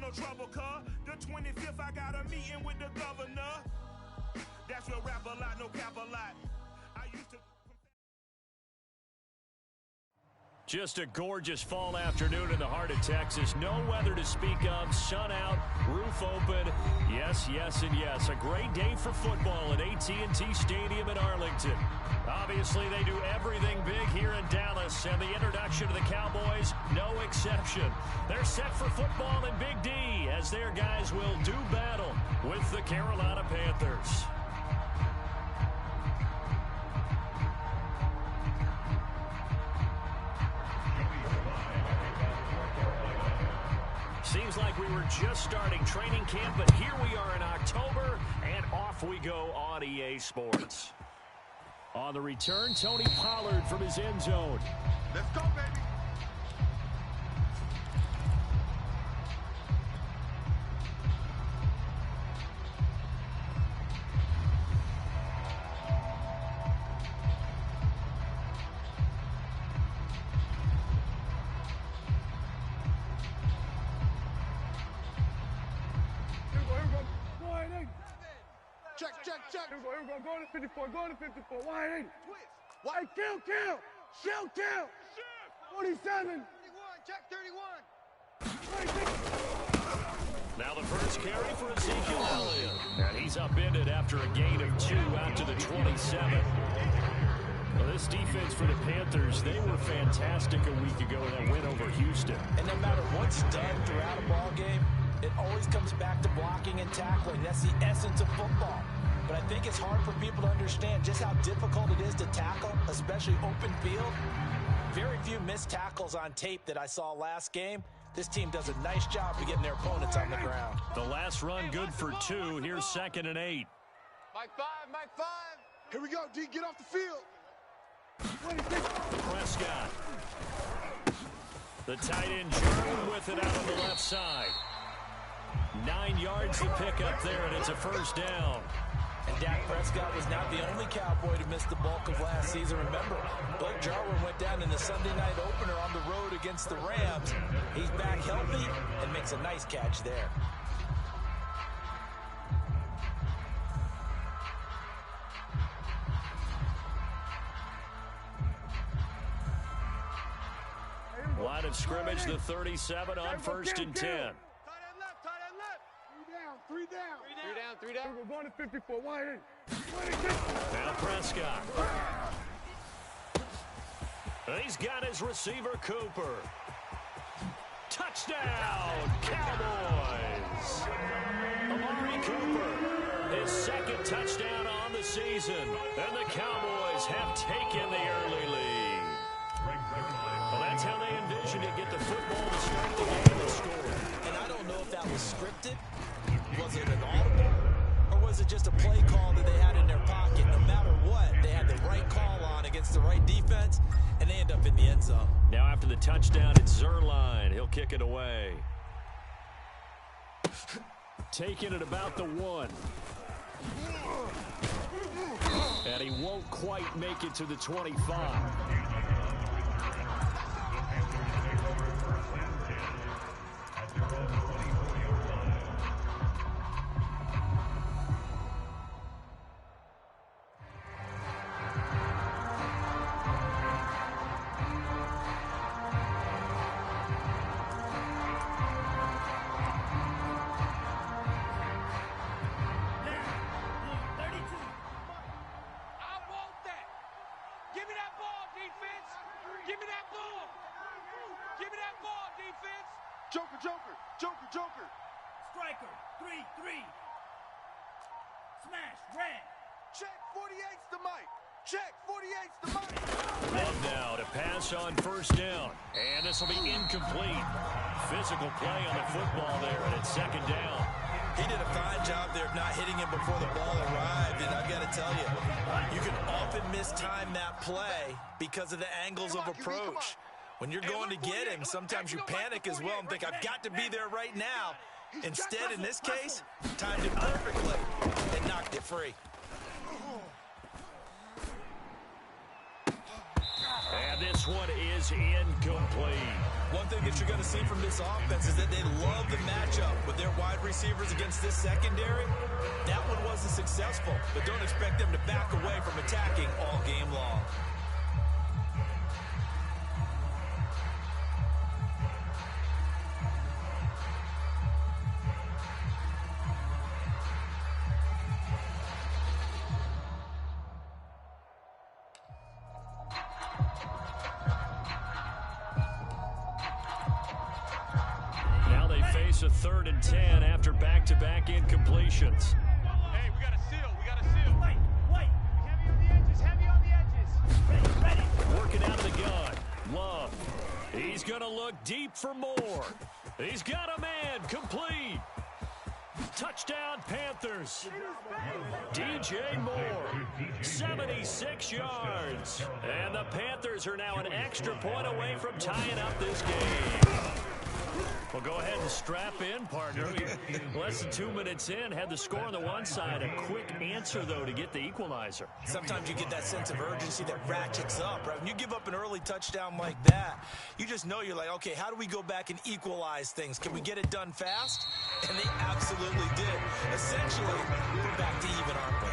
no trouble, cuz. The 25th, I got a meeting with the governor. That's real rap a lot, no cap a lot. I used to... Just a gorgeous fall afternoon in the heart of Texas. No weather to speak of. Sun out, roof open. Yes, yes, and yes. A great day for football at AT&T Stadium in Arlington. Obviously, they do everything big here in Dallas, and the introduction of the Cowboys, no exception. They're set for football in Big D, as their guys will do battle with the Carolina Panthers. Seems like we were just starting training camp, but here we are in October, and off we go on EA Sports. On the return, Tony Pollard from his end zone. Let's go, baby. Check. Here we go. Go to 54. Go to 54. Wide 8. Wide. Kill. Kill. 47. 31. Check 31. Now the first carry for Ezekiel Elliott. And he's upended after a gain of 2 out to the 27. Well, this defense for the Panthers, they were fantastic a week ago in that win over Houston. And no matter what's done throughout a ball game, it always comes back to blocking and tackling. That's the essence of football. But I think it's hard for people to understand just how difficult it is to tackle, especially open field. Very few missed tackles on tape that I saw last game. This team does a nice job of getting their opponents on the ground. The last run good for 2. Here's 2nd and 8. Mike 5. Here we go, D. Get off the field. Prescott. The tight end Jordan with it out on the left side. 9 yards to pick up there, and it's a first down. And Dak Prescott was not the only Cowboy to miss the bulk of last season. Remember, Blake Jarwin went down in the Sunday night opener on the road against the Rams. He's back healthy and makes a nice catch there. Line of scrimmage, the 37 on 1st and 10. Tight end left. 3 down. We're going to 54. Wide 8. Now Prescott. He's got his receiver, Cooper. Touchdown, Cowboys! Amari Cooper, his 2nd touchdown on the season. And the Cowboys have taken the early lead. Well, that's how they envisioned it. Get the football to start the game and score. And I don't know if that was scripted. Was it an audible? Or was it just a play call that they had in their pocket? No matter what, they had the right call on against the right defense, and they end up in the end zone. Now after the touchdown, it's Zerline. He'll kick it away. Taking it about the 1. And he won't quite make it to the 25. Joker. Striker, 3-3. Smash, red. Check, 48's the mic. Check, 48's the mic. And now to pass on 1st down. And this will be incomplete. Physical play on the football there, and it's 2nd down. He did a fine job there of not hitting him before the ball arrived, and I've got to tell you, you can often mistime that play because of the angles of approach. When you're going to get him, sometimes you panic as well and think, I've got to be there right now. Instead, in this case, timed it perfectly and knocked it free. And this one is incomplete. One thing that you're going to see from this offense is that they love the matchup with their wide receivers against this secondary. That one wasn't successful, but don't expect them to back away from attacking all game long. A 3rd and 10 after back-to-back incompletions. Hey, we got a seal. We got a seal. Wait. Heavy on the edges. Heavy on the edges. Ready. Working out of the gun. Love. He's going to look deep for more. He's got a man. Complete. Touchdown, Panthers. DJ Moore, 76 yards. And the Panthers are now an extra point away from tying up this game. Well, go ahead and strap in, partner. Less than 2 minutes in, had the score on the one side. A quick answer, though, to get the equalizer. Sometimes you get that sense of urgency that ratchets up, right? When you give up an early touchdown like that, you just know you're like, okay, how do we go back and equalize things? Can we get it done fast? And they absolutely did. Essentially, we're back to even, aren't we?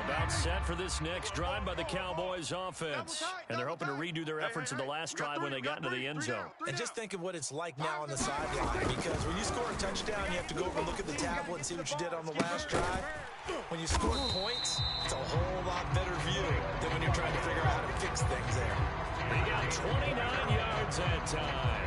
About set for this next drive by the Cowboys offense. And they're hoping to redo their efforts in the last drive when they got into the end zone. And just think of what it's like now on the sideline, because when you score a touchdown, you have to go over and look at the tablet and see what you did on the last drive. When you score points, it's a whole lot better view than when you're trying to figure out how to fix things there. They got 29 yards that time.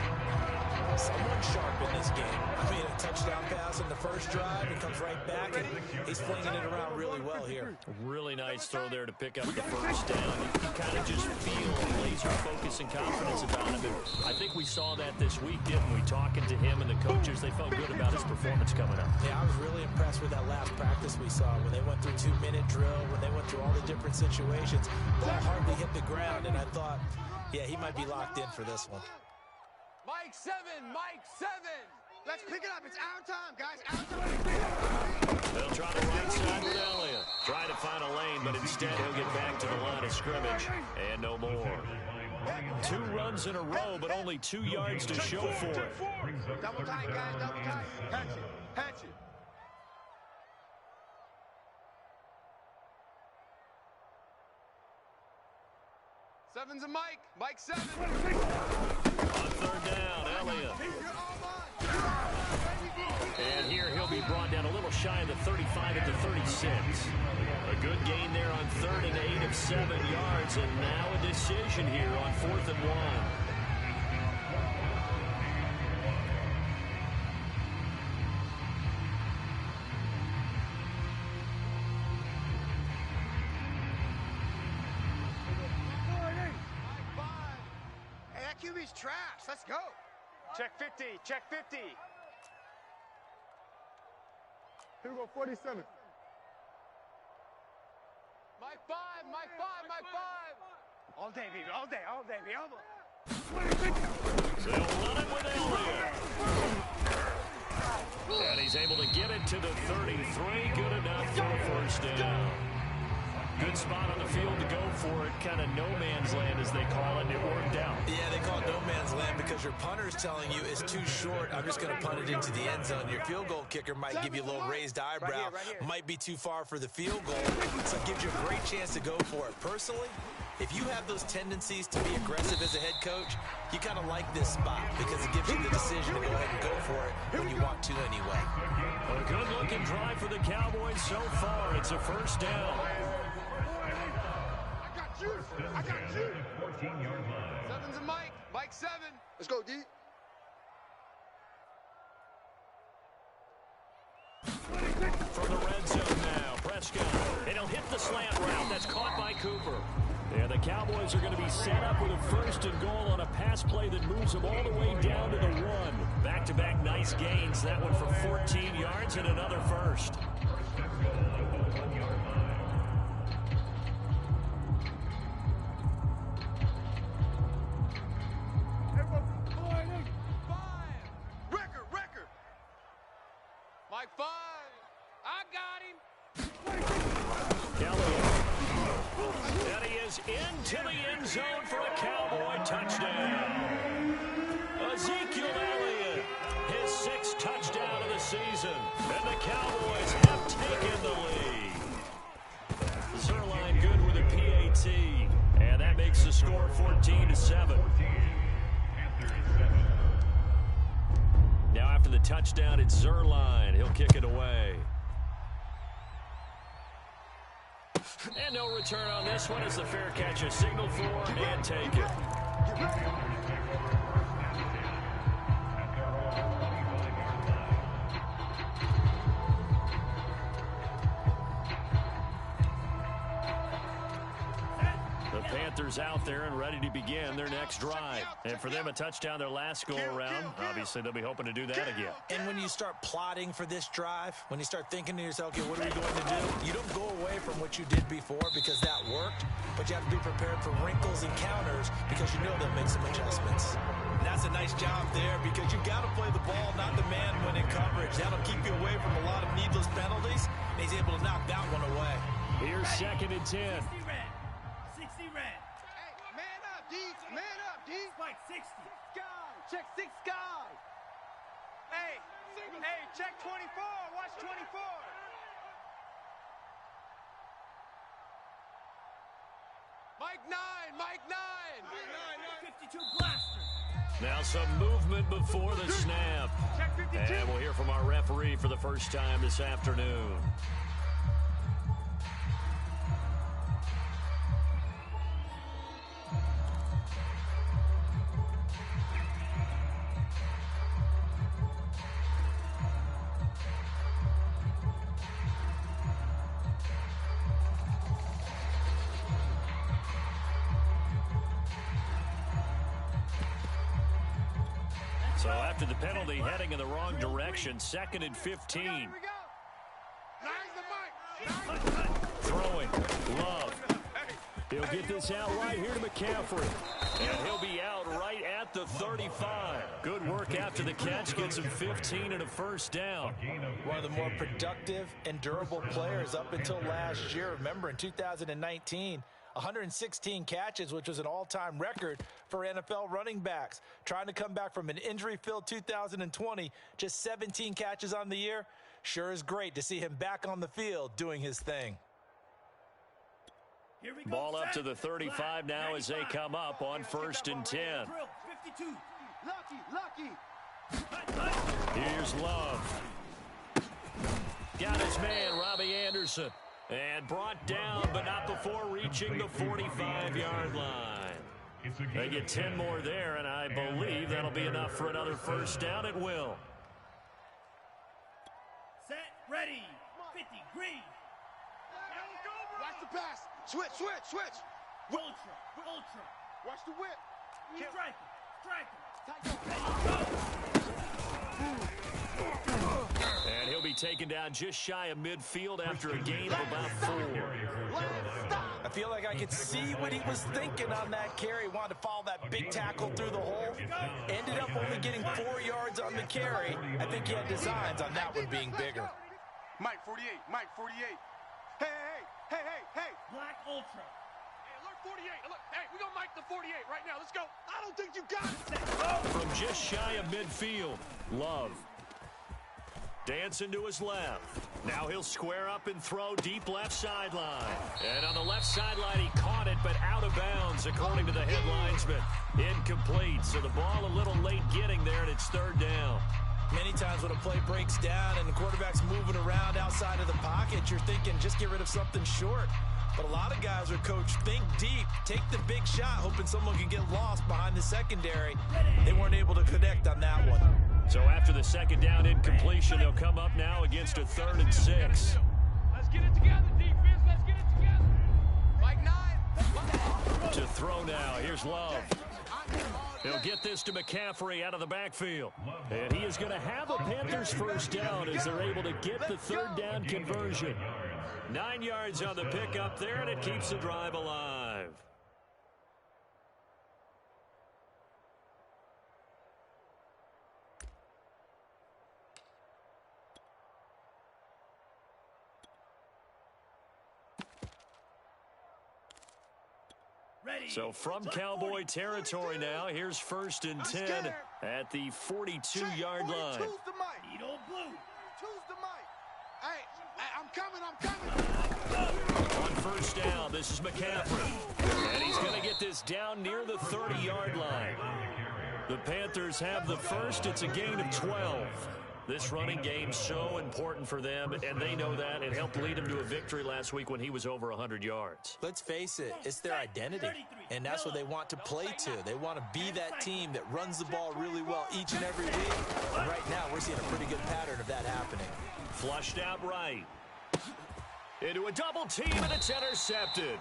Someone sharp in this game. I mean, a touchdown pass in the first drive. It comes right back, and he's flinging it around really well here. Really nice throw there to pick up the first down. You kind of just feel laser focus and confidence about him. And I think we saw that this week, didn't we? Talking to him and the coaches, they felt good about his performance coming up. Yeah, I was really impressed with that last practice we saw when they went through 2-minute drill, when they went through all the different situations. Ball hardly hit the ground, and I thought, yeah, he might be locked in for this one. Mike 7. Let's pick it up. It's our time, guys. Our time. They'll try the right side with Elliott. Trying to find a lane, but instead he'll get back to the line of scrimmage. And no more. 2 runs in a row, but only 2 yards to show for it. Double tight, guys. Double tight. Hatch it. Seven's a Mike. Mike 7. On 3rd down, Elliott. And here he'll be brought down a little shy of the 35 at the 36. A good gain there on 3rd and 8 of 7 yards. And now a decision here on 4th and 1. QB's trash. Let's go. Check 50. Check 50. Here we go, 47. Mike 5. All day, baby. All day. So they'll run it with Elliott. And he's able to get it to the 33. Good enough for a first down. Good spot on the field to go for it. Kind of no man's land, as they call it, and it worked out. Yeah, they call it no man's land because your punter's telling you it's too short. I'm just going to punt it into the end zone. Your field goal kicker might give you a little raised eyebrow. Right here. Might be too far for the field goal, so it gives you a great chance to go for it. Personally, if you have those tendencies to be aggressive as a head coach, you kind of like this spot because it gives you the decision to go ahead and go for it when you want to anyway. A good-looking drive for the Cowboys so far. It's a first down. I got you. 14-yard line. 7's a Mike. Mike 7. Let's go, D. From the red zone now, Prescott. And he'll hit the slant route. That's caught by Cooper. And the Cowboys are going to be set up with a 1st and goal on a pass play that moves them all the way down to the 1. Back-to-back nice gains. That one for 14 yards and another first. Record. Mike 5. I got him. It's into the end zone for a Cowboy touchdown. Ezekiel Elliott, his 6th touchdown of the season. And the Cowboys have taken the lead. Zerline good with a PAT. And that makes the score 14-7. Now after the touchdown, it's Zerline. He'll kick it away. And no return on this one as the fair catch is signaled for and take it. The Panthers out there and ready to begin their next drive. And for them, a touchdown their last go-around. Obviously, they'll be hoping to do that again. And when you start plotting for this drive, when you start thinking to yourself, okay, what are we going to do? You don't go away from what you did before because that worked, but you have to be prepared for wrinkles and counters because you know they'll make some adjustments. And that's a nice job there because you've got to play the ball, not the man when in coverage. That'll keep you away from a lot of needless penalties, and he's able to knock that one away. Here's 2nd and 10. 60 red. Hey, man up, D. Man up, D. Spike 60. Guy. Check 6 guy. Hey, check 24. Watch 24. Mike 9. 52 blaster. Now some movement before the snap. Check 52. And we'll hear from our referee for the first time this afternoon. So after the penalty, heading in the wrong direction, 2nd and 15. Here we go. Throwing. Love. He'll get this out right here to McCaffrey. And he'll be out right at the 35. Good work after the catch. Gets him 15 and a first down. One of the more productive and durable players up until last year. Remember, in 2019, 116 catches, which was an all-time record for NFL running backs. Trying to come back from an injury-filled 2020, just 17 catches on the year. Sure is great to see him back on the field doing his thing. Here we go. Ball up to the 35 now as they come up on 1st and 10. 52. Lucky. Here's Love. Got his man, Robbie Anderson. And brought down, but not before reaching the 45-yard line. They get 10 more there, and I believe that'll be enough for another first down. It will. Set, ready. 50, green. Watch the pass. Switch. Ultra. Watch the whip. Striker. And he'll be taken down just shy of midfield after a gain of about 4. I feel like I could see what he was thinking on that carry. Wanted to follow that big tackle through the hole. Ended up only getting 4 yards on the carry. I think he had designs on that one being bigger. Mike 48. Hey. Black Ultra. Hey, alert 48. Alert. Hey, we gonna Mike the 48 right now. Let's go. I don't think you got it. From just shy of midfield, Love. Dancing to his left. Now he'll square up and throw deep left sideline. And on the left sideline, he caught it, but out of bounds, according to the head linesman. Incomplete, so the ball a little late getting there, and it's 3rd down. Many times when a play breaks down and the quarterback's moving around outside of the pocket, you're thinking just get rid of something short. But a lot of guys are coached, think deep, take the big shot, hoping someone can get lost behind the secondary. They weren't able to connect on that one. So after the 2nd down incompletion, they'll come up now against a 3rd and 6. Let's get it together, defense. Let's get it together. Mike 9. To throw now. Here's Love. He'll get this to McCaffrey out of the backfield. And he is going to have a Panthers first down as they're able to get the 3rd down conversion. 9 yards on the pickup there, and it keeps the drive alive. So from Cowboy territory now, here's 1st and 10 at the 42-yard line. Choose the mic. Eat old blue. Choose the mic. Hey, I'm coming. On 1st down, this is McCaffrey. And he's going to get this down near the 30-yard line. The Panthers have the first. It's a gain of 12. This running game so important for them, and they know that. It helped lead them to a victory last week when he was over 100 yards. Let's face it, it's their identity, and that's what they want to play to. They want to be that team that runs the ball really well each and every week. And right now, we're seeing a pretty good pattern of that happening. Flushed out right. Into a double team, and it's intercepted.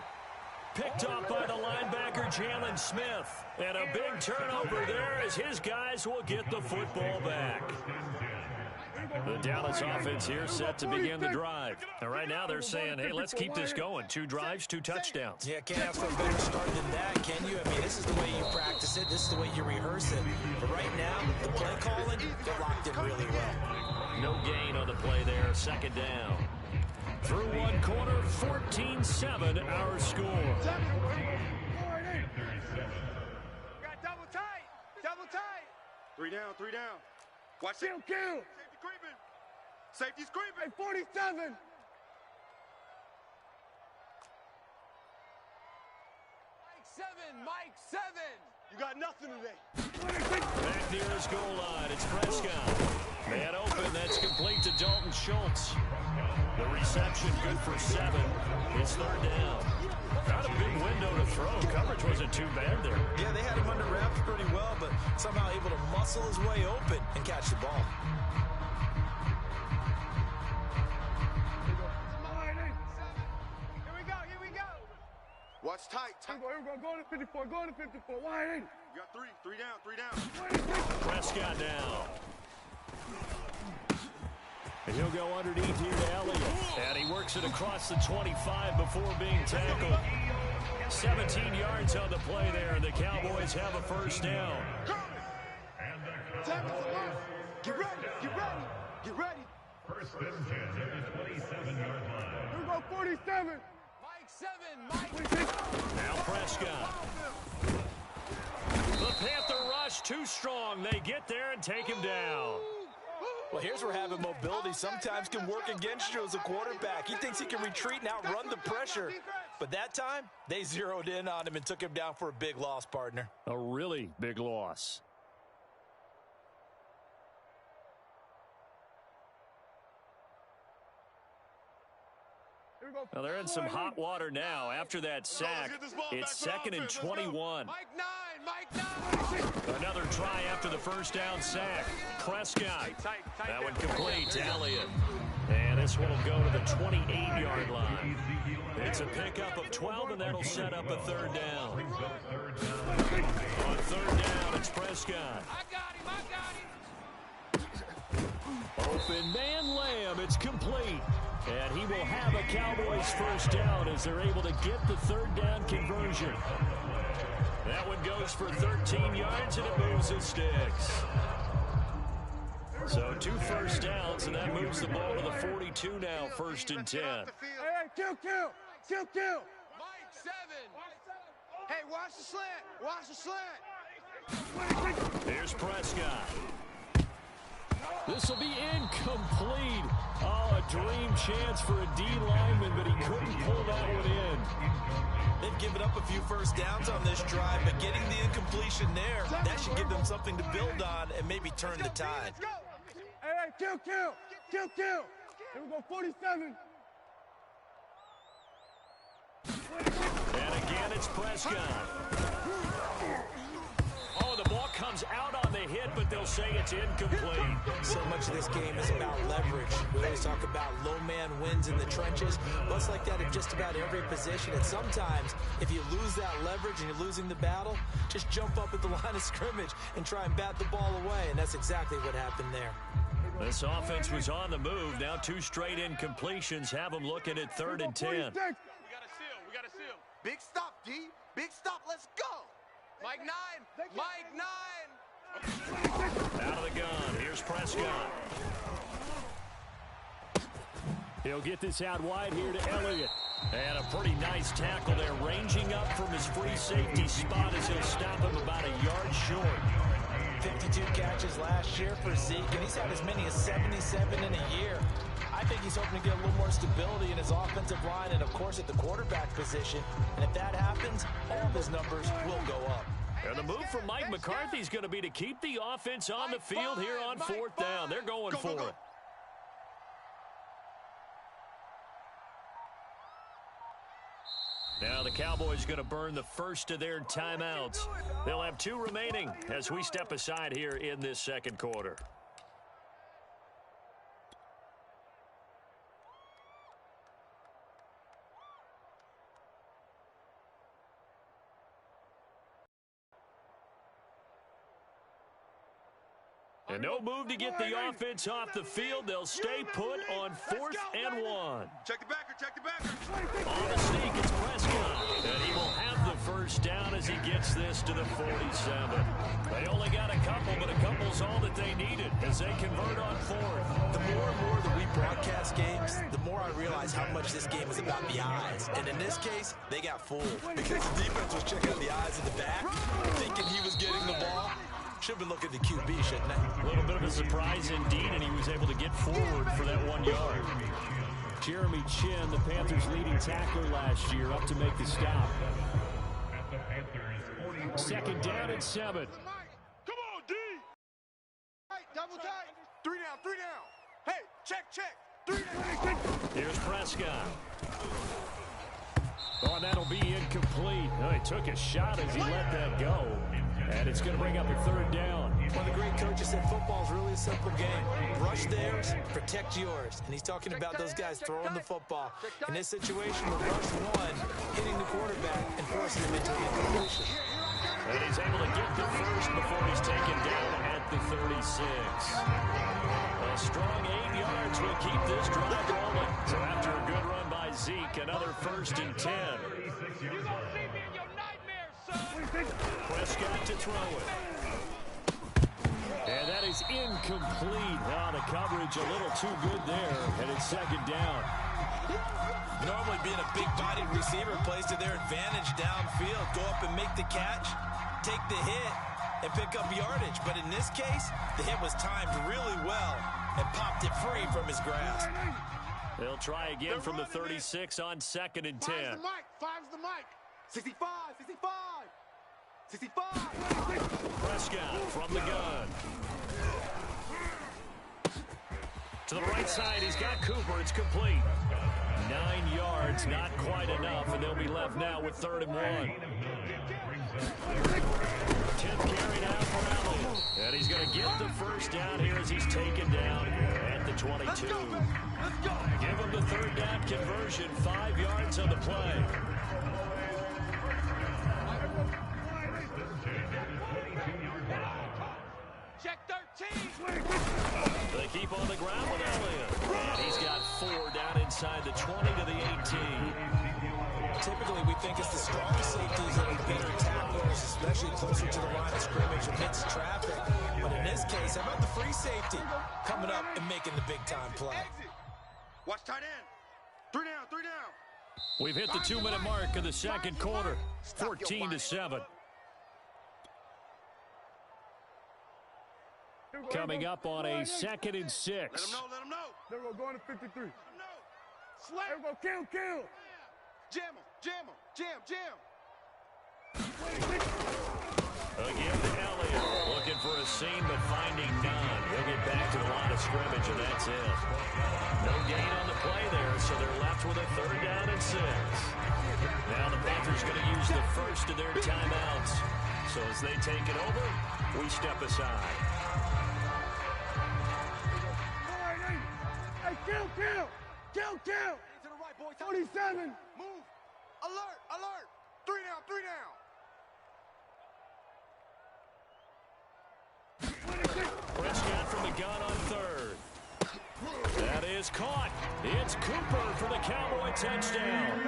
Picked off by the linebacker, Jalen Smith. And a big turnover there as his guys will get the football back. The Dallas offense here set to begin the drive. And right now they're saying, hey, let's keep this going. 2 drives, 2 touchdowns. Yeah, can't ask for a better start than that, can you? I mean, this is the way you practice it. This is the way you rehearse it. But right now, the play calling, they're locked in really well. No gain on the play there. 2nd down. Through one quarter, 14-7 our score. Got double tight. Double tight. 3 down, 3 down. Watch it. Kill. Safety creeping. Safety's creeping. Hey, 47. Mike 7. You got nothing today. Back near his goal line, it's Prescott. Man open, that's complete to Dalton Schultz. The reception good for 7. It's 3rd down. Not a big window to throw. Coverage wasn't too bad there. Yeah, they had him under wraps pretty well, but somehow able to muscle his way open and catch the ball. Here we go. Watch tight. Here we go. Go to 54. Go to 54. Wide. You got 3 down, 3 down. Prescott now. And he'll go underneath here to Elliott. And he works it across the 25 before being tackled. 17 yards on the play there. The Cowboys have a 1st down. Get ready. 1st and 10 at the 27-yard line. Here we go, 47. Mike 7. Now Prescott. The Panther rush too strong. They get there and take him down. Well, here's where having mobility sometimes can work against you as a quarterback. He thinks he can retreat and outrun the pressure. But that time, they zeroed in on him and took him down for a big loss, partner. A really big loss. Well, they're in some hot water now. After that sack, it's 2nd and 21. Mike 9. Another try after the 1st down sack. Prescott. That one complete to Elliott. And this one will go to the 28-yard line. It's a pickup of 12, and that'll set up a 3rd down. On 3rd down, it's Prescott. I got him. Open man Lamb. It's complete. And he will have a Cowboys 1st down as they're able to get the 3rd down conversion. That one goes for 13 yards, and it moves the sticks. So 2 1st downs, and that moves the ball to the 42 now, 1st and 10. Hey, kill. Mike 7. Hey, watch the slant. Here's Prescott. This will be incomplete. Oh, a dream chance for a D lineman, but he couldn't pull that one in. They've given up a few 1st downs on this drive, but getting the incompletion there, that should give them something to build on and maybe turn the tide. Hey, kill. Here we go, 47. And again, it's Prescott. Oh, the ball comes out on the hit, but they'll say it's incomplete. So much of this game is about leverage. We always talk about low man wins in the trenches. Well, it's like that in just about every position. And sometimes, if you lose that leverage and you're losing the battle, just jump up at the line of scrimmage and try and bat the ball away. And that's exactly what happened there. This offense was on the move. Now 2 straight incompletions have them looking at 3rd and 10. We got a seal. Big stop, D. Big stop. Let's go. Mike 9. Out of the gun. Here's Prescott. He'll get this out wide here to Elliott. And a pretty nice tackle there, ranging up from his free safety spot as he'll stop him about a yard short. 52 catches last year for Zeke, and he's had as many as 77 in a year. I think he's hoping to get a little more stability in his offensive line and, of course, at the quarterback position. And if that happens, all of his numbers will go up. And the move from Mike McCarthy is going to be to keep the offense on the field here on fourth down. They're going for it. Now the Cowboys going to burn the first of their timeouts. They'll have 2 remaining as we step aside here in this second quarter. And no move to get the offense off the field. They'll stay put on 4th and 1. Check the backer, check the backer. On the sneak, it's Prescott. And he will have the first down as he gets this to the 47. They only got a couple, but a couple's all that they needed as they convert on 4th. The more and more that we broadcast games, the more I realize how much this game is about the eyes. And in this case, they got fooled because the defense was checking the eyes in the back, thinking he was getting the ball. Should be looking at the QB, shouldn't they? A little bit of a surprise indeed, and he was able to get forward for that 1 yard. Jeremy Chin, the Panthers' leading tackler last year, up to make the stop. Second down and 7. Come on, D. Double tight. 3 down, 3 down. Hey, check, check. 3 down. Here's Prescott. Oh, and that'll be incomplete. Oh, he took a shot as he let that go. And it's going to bring up a 3rd down. One of the great coaches said football is really a simple game. Rush theirs, protect yours. And he's talking about those guys throwing the football. In this situation, with rush 1, hitting the quarterback and forcing him into the incompletion. And he's able to get the first before he's taken down at the 36. A strong 8 yards will keep this drive rolling. So after a good run by Zeke, another 1st and 10. You gonna see me in your nightmares, son. Prescott to throw it. And that is incomplete. Oh, the coverage a little too good there, and it's 2nd down. Normally being a big-bodied receiver plays to their advantage downfield. Go up and make the catch, take the hit, and pick up yardage. But in this case, the hit was timed really well and popped it free from his grasp. They'll try again from the 36 on 2nd and 10. Five's the mic. 65, 65. 65. Prescott from the gun. To the right side, he's got Cooper. It's complete. 9 yards, not quite enough, and they'll be left now with 3rd and 1. 10th carry now for Elliott. And he's going to get the first down here as he's taken down at the 22. Let's go. Give him the 3rd down conversion, 5 yards on the play. Check 13. They keep on the ground with Elliott. And he's got 4 down inside the 20 to the 18. Typically, we think it's the strong safeties that are better tacklers, especially closer to the line of scrimmage amidst traffic. But in this case, how about the free safety coming up and making the big-time play? Watch tight end. 3 down, 3 down. We've hit the 2-minute mark of the second quarter. 14 to 7. Coming up on a 2nd and 6. Let him know, let him know. There we go, going to 53. Let him know. There we go, kill. Jam him, jam him, jam. Again to Elliott. Looking for a seam, but finding none. He'll get back to the line of scrimmage, and that's it. No gain on the play there, so they're left with a 3rd down and 6. Now the Panthers going to use the first of their timeouts. So as they take it over, we step aside. Hey, kill. To the right, boys. 47. Move. Alert. 3 down. Prescott from the gun on 3rd. That is caught. It's Cooper for the Cowboy touchdown.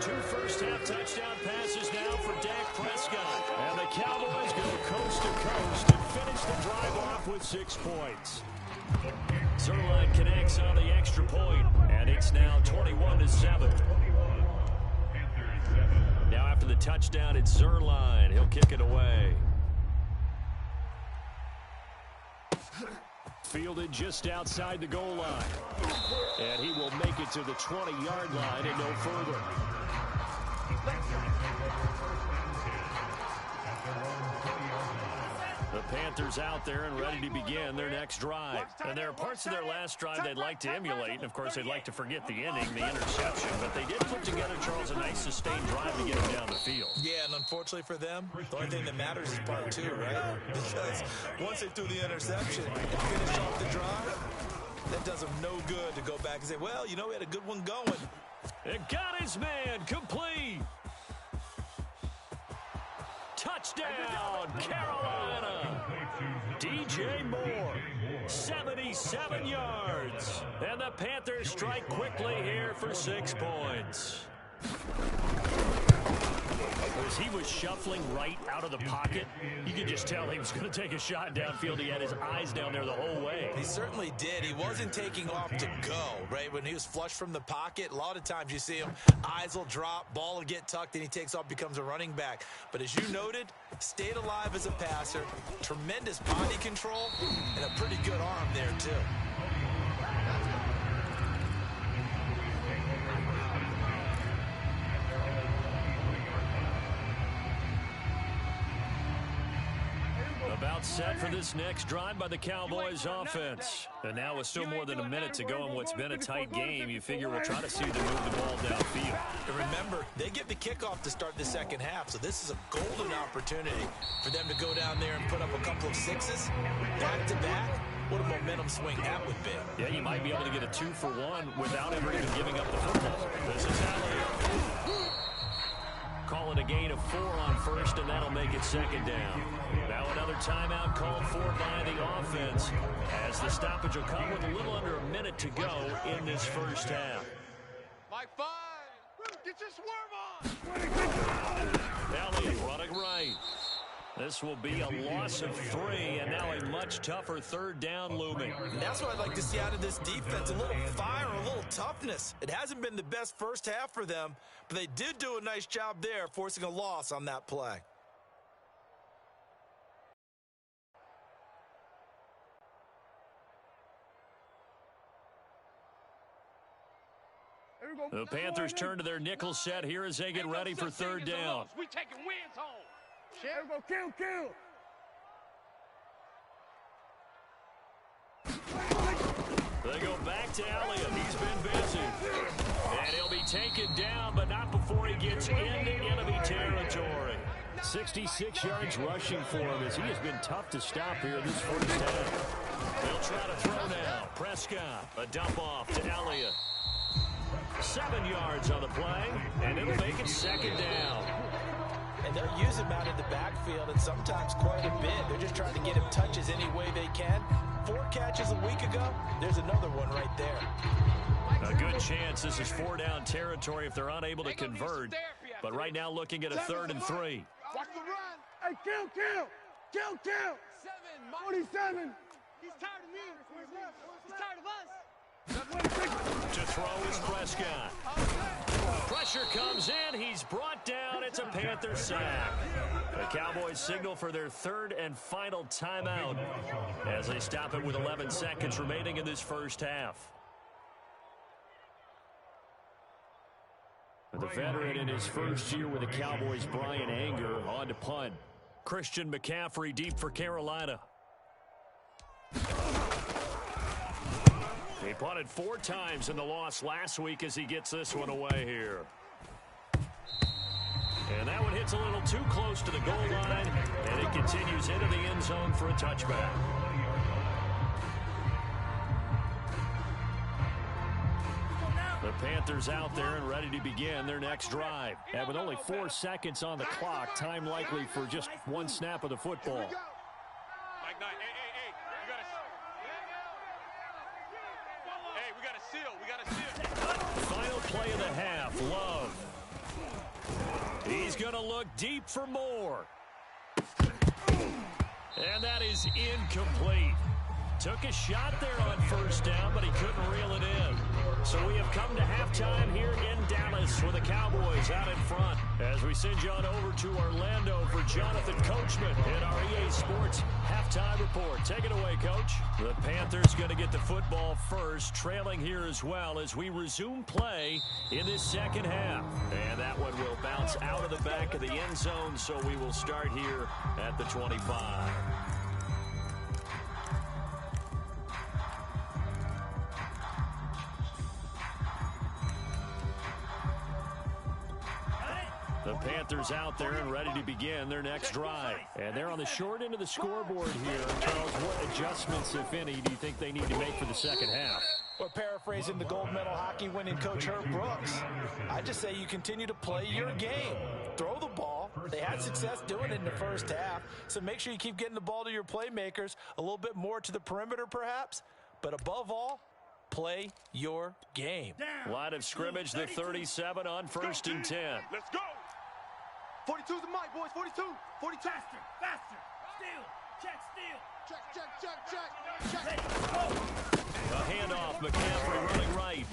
2 first-half touchdown passes now for Dak Prescott. And the Cowboys go coast to coast and finish the drive off with 6 points. Zerline connects on the extra point. And it's now 21-7. Now after the touchdown, it's Zerline. He'll kick it away. Fielded just outside the goal line. And he will make it to the 20-yard line and no further. The Panthers out there and ready to begin their next drive. And there are parts of their last drive they'd like to emulate. And, of course, they'd like to forget the inning, the interception. But they did put together, Charles, a nice sustained drive to get him down the field. Yeah, and unfortunately for them, the only thing that matters is part two, right? Because once they threw the interception and finished off the drive, that does them no good to go back and say, well, you know, we had a good one going. It got his man complete. Touchdown, Carolina. DJ Moore, 77 yards. And the Panthers strike quickly here for 6 points. As he was shuffling right out of the pocket, you could just tell he was going to take a shot downfield. He had his eyes down there the whole way. He certainly did. He wasn't taking off to go, right? When he was flush from the pocket, a lot of times you see him, eyes will drop, ball will get tucked, and he takes off, becomes a running back. But as you noted, stayed alive as a passer, tremendous body control, and a pretty good arm there, too. About set for this next drive by the Cowboys offense. And now with still more than a minute to go in what's been a tight game, you figure we'll try to see them move the ball downfield. And remember, they get the kickoff to start the second half, so this is a golden opportunity for them to go down there and put up a couple of sixes back-to-back. What a momentum swing that would be. Yeah, you might be able to get a 2-for-1 without ever even giving up the football. This is Elliott. Call it a gain of 4 on first, and that'll make it second down. Now another timeout called for by the offense, as the stoppage will come with a little under a minute to go in this first half. Mike 5. Get your swerve on. Elliott running right. This will be a loss of 3, and now a much tougher third down looming. And that's what I'd like to see out of this defense, a little fire, a little toughness. It hasn't been the best first half for them, but they did do a nice job there, forcing a loss on that play. The Panthers turn to their nickel set here as they get ready for third down. We taking wins home. Kill. They go back to Elliott. He's been busy. And he'll be taken down, but not before he gets into enemy territory. 66 yards rushing for him as he has been tough to stop here this first half. They'll try to throw now. Prescott, a dump off to Elliott. 7 yards on the play, and it'll make it second down. And they'll use him out in the backfield, and sometimes quite a bit. They're just trying to get him touches any way they can. 4 catches a week ago. There's another one right there. A good chance this is 4-down territory if they're unable to convert. But right now looking at a 3rd and 3. Watch the run. Hey, kill. 47. He's tired of me. He's tired of us. To throw is Prescott. Pressure comes in. He's brought down. It's a Panther sack. The Cowboys signal for their 3rd and final timeout as they stop it with 11 seconds remaining in this first half. The veteran in his first year with the Cowboys, Brian Anger, on to punt. Christian McCaffrey deep for Carolina. He punted 4 times in the loss last week as he gets this one away here. And that one hits a little too close to the goal line, and it continues into the end zone for a touchback. The Panthers out there and ready to begin their next drive. And with only 4 seconds on the clock, time likely for just 1 snap of the football. Mike 9. Hey, we got a seal. We got a seal. Final play of the half, Love. He's going to look deep for more. And that is incomplete. Took a shot there on first down, but he couldn't reel it in. So we have come to halftime here in Dallas with the Cowboys out in front. As we send you on over to Orlando for Jonathan Coachman in our EA Sports halftime report. Take it away, Coach. The Panthers going to get the football first, trailing here as well as we resume play in this second half. And that one will bounce out of the back of the end zone, so we will start here at the 25. The Panthers out there and ready to begin their next drive. And they're on the short end of the scoreboard here. Charles, what adjustments, if any, do you think they need to make for the second half? Well, paraphrasing the gold medal hockey winning coach Herb Brooks, I just say you continue to play your game. Throw the ball. They had success doing it in the first half, so make sure you keep getting the ball to your playmakers, a little bit more to the perimeter perhaps, but above all, play your game. Line of scrimmage, the 37 on 1st and 10. Let's go. 42's the mic, boys. 42. 42. Faster. Steal. Check, steal. Check. A handoff, McCaffrey running right.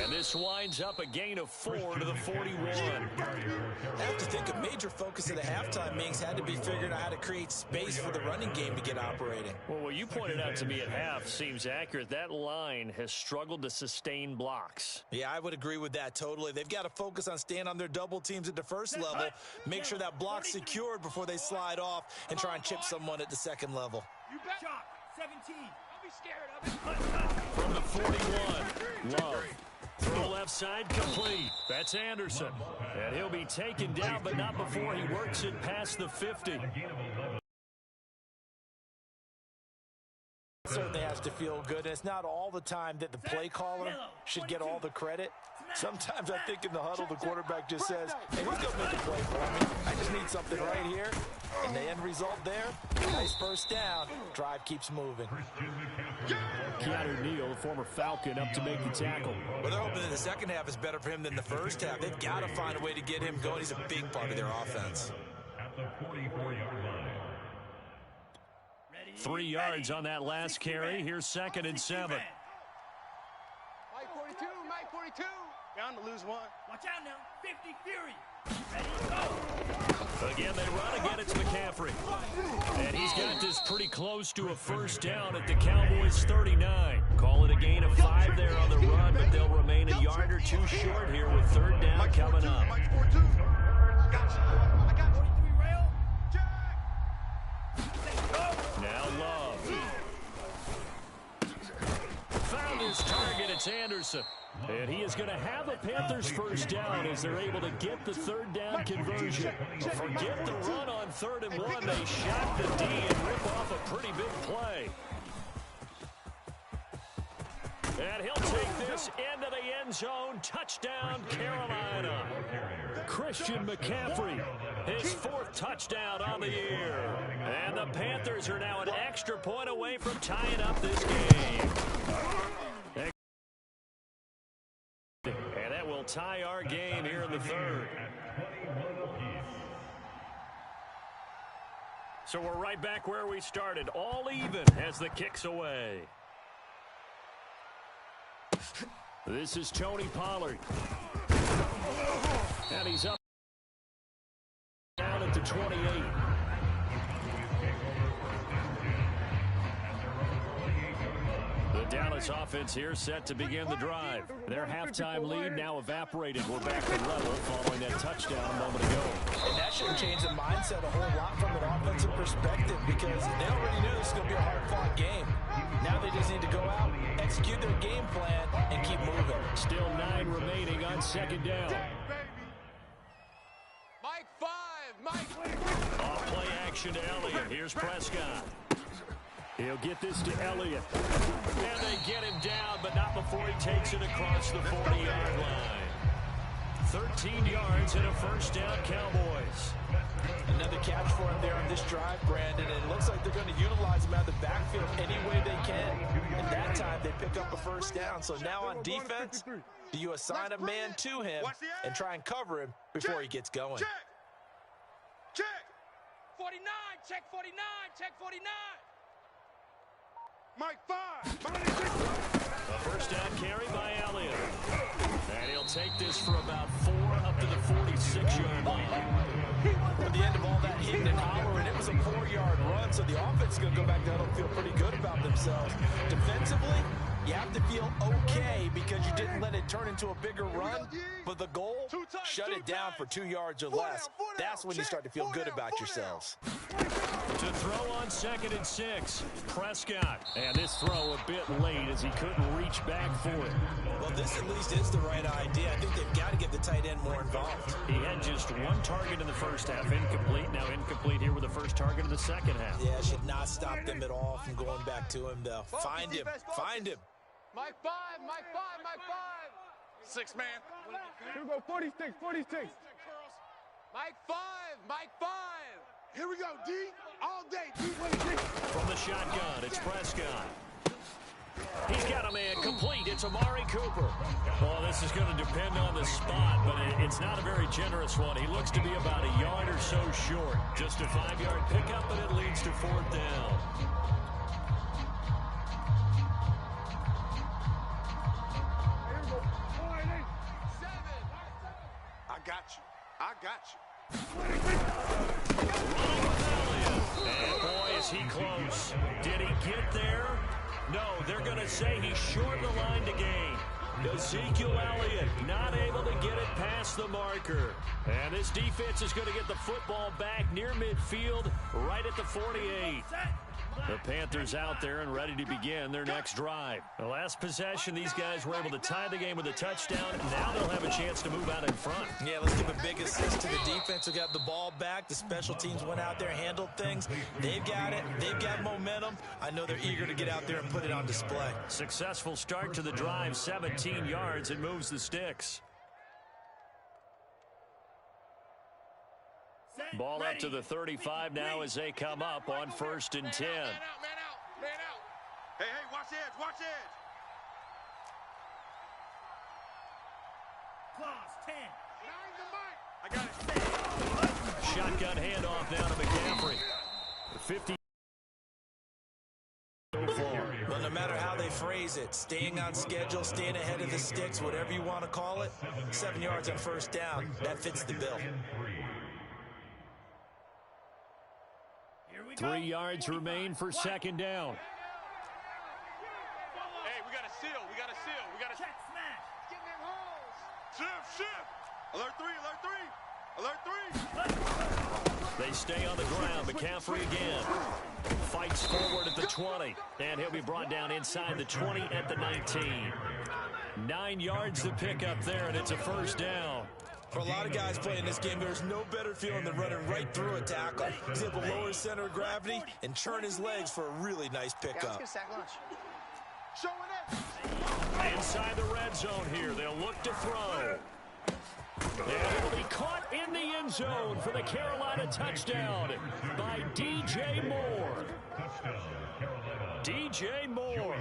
And this winds up a gain of 4 to the 41. I have to think a major focus of the halftime Minks had to be figuring out how to create space for the running game to get operating. Well, what you pointed out to me at half seems accurate. That line has struggled to sustain blocks. Yeah, I would agree with that totally. They've got to focus on staying on their double teams at the first level, make sure that block's secured before they slide off and try and chip someone at the second level. You bet. Chalk. 17. Don't be scared of it. From the 41, Love. Throw left side complete. That's Anderson. And he'll be taken down, but not before he works it past the 50. Certainly has to feel good, and it's not all the time that the play caller should get all the credit. Sometimes I think in the huddle, the quarterback just says, hey, who's going to make a play for me? I just need something right here. And the end result there, nice first down. Drive keeps moving. Keanu Neal, the former Falcon, up to make the tackle. Well, they're hoping that the second half is better for him than the first half. They've got to find a way to get him going. He's a big part of their offense. At the 44-yard line. 3 yards on that last carry. Here's 2nd and 7. Mike 42. Mike 42. Bound to lose one. Watch out now. 50 Fury. Ready, go. Again, they run. Again, it's McCaffrey. And he's got this pretty close to a first down at the Cowboys' 39. Call it a gain of 5 there on the run, but they'll remain a yard or two short here with 3rd down coming up. Mike 42. Gotcha. I got 43 rail. Now Love. Found his target. It's Anderson. And he is going to have a Panthers first down as they're able to get the 3rd down conversion. Forget the run on 3rd and 1. They shot the D and rip off a pretty big play. And he'll take this into the end zone. Touchdown, Carolina. Christian McCaffrey, his 4th touchdown on the year. And the Panthers are now an extra point away from tying up this game. And that will tie our game here in the 3rd. So we're right back where we started, all even as the kick's away. This is Tony Pollard. And he's up down at the 28. The Dallas offense here set to begin the drive. Their halftime lead now evaporated. We're back to level following that touchdown a moment ago. And that shouldn't change the mindset a whole lot from an offensive perspective because they already knew this was going to be a hard-fought game. Now they just need to go out, execute their game plan, and keep moving. Still 9 remaining on 2nd down. Mike 5. Mike. Off play action to Elliott. Here's Prescott. He'll get this to Elliott. And they get him down, but not before he takes it across the 40-yard line. 13 yards and a first down, Cowboys. Another catch for him there on this drive, Brandon. And it looks like they're going to utilize him out of the backfield any way they can. And that time they pick up a first down. So now on defense, do you assign a man to him and try and cover him before he gets going? Check. Check. 49. Check 49. Check 49. Mike 5. A first down carry by Elliott. And he'll take this for about 4 up to the 46-yard line. At the end of all that hitting and hollering, it was a 4-yard run, so the offense is going to go back down and feel pretty good about themselves. Defensively, you have to feel okay because you didn't let it turn into a bigger run, but the goal, shut it down for 2 yards or less. That's when you start to feel good about yourselves. To throw on 2nd and 6, Prescott. And this throw a bit late as he couldn't reach back for it. Well, this at least is the right idea. I think they've got to get the tight end more involved. He had just 1 target in the first half, incomplete. Now incomplete here with the first target of the second half. Yeah, should not stop them at all from going back to him, though. Find him. Find him. Mike 5, Mike 5, Mike 5. 6 man. Here we go, 46, 46. Mike 5, Mike 5. Here we go, D. All day, D. From the shotgun, it's Prescott. He's got a man complete. It's Amari Cooper. Well, this is going to depend on the spot, but it's not a very generous one. He looks to be about a yard or so short. Just a 5-yard pickup, and it leads to 4th down. I got you. And boy, is he close. Did he get there? No, they're going to say he's short the line to gain. Ezekiel Elliott not able to get it past the marker. And this defense is going to get the football back near midfield, right at the 48. The Panthers out there and ready to begin their next drive. The last possession, these guys were able to tie the game with a touchdown. Now they'll have a chance to move out in front. Yeah, let's give a big assist to the defense who got the ball back. The special teams went out there, handled things. They've got it. They've got momentum. I know they're eager to get out there and put it on display. Successful start to the drive, 17 yards. It moves the sticks. Ball up to the 35 now as they come up on 1st and 10. Man out. Hey, watch edge, watch edge. Claws 10. I got it. Shotgun handoff down to McCaffrey. 50. Well, no matter how they phrase it, staying on schedule, staying ahead of the sticks, whatever you want to call it, 7 yards on 1st down, that fits the bill. 3 yards remain for 2nd down. Hey, we got a seal. We got a Check smash. Get in them holes. shift. Alert 3. They stay on the ground. McCaffrey again. Fights forward at the 20. And he'll be brought down inside the 20 at the 19. 9 yards to pick up there, and it's a 1st down. For a lot of guys playing this game, there's no better feeling than running right through a tackle. He's able to lower his center of gravity and churn his legs for a really nice pickup. Showing it. Inside the red zone here. They'll look to throw. And it'll be caught in the end zone for the Carolina touchdown by DJ Moore. DJ Moore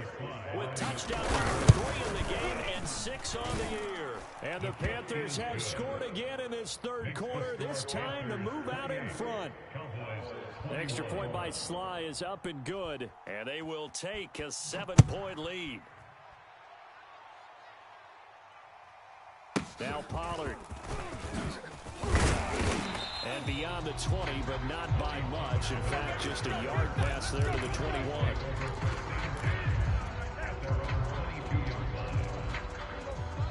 with touchdown number 3 in the game and 6 on the year. And the Panthers have scored again in this 3rd quarter, this time to move out in front. Extra point by Sly is up and good, and they will take a 7-point lead. Now Pollard. And beyond the 20, but not by much. In fact, just a yard pass there to the 21.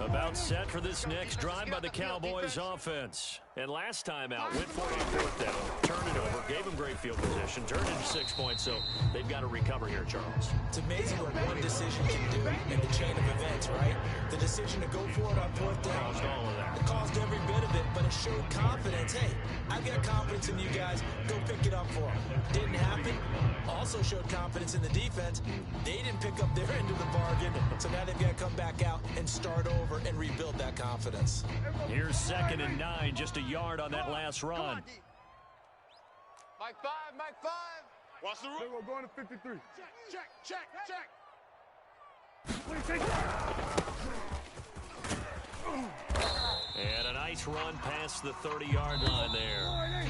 About set for this next drive by the Cowboys offense. And last time out, went for it on 4th down, turned it over, gave them great field position, turned into 6 points, so they've got to recover here, Charles. It's amazing what one decision can do in the chain of events, right? The decision to go for it on 4th down. Caused all of that. It caused every bit of it, but it showed confidence. Hey, I've got confidence in you guys. Go pick it up for them. Didn't happen. Also showed confidence in the defense. They didn't pick up their end of the bargain, so now they've got to come back out and start over and rebuild that confidence. Here's 2nd and 9, just a yard on that last run. Mike 5, Mike 5. Watch the rule. We're going to 53. Check. And a nice run past the 30-yard line there.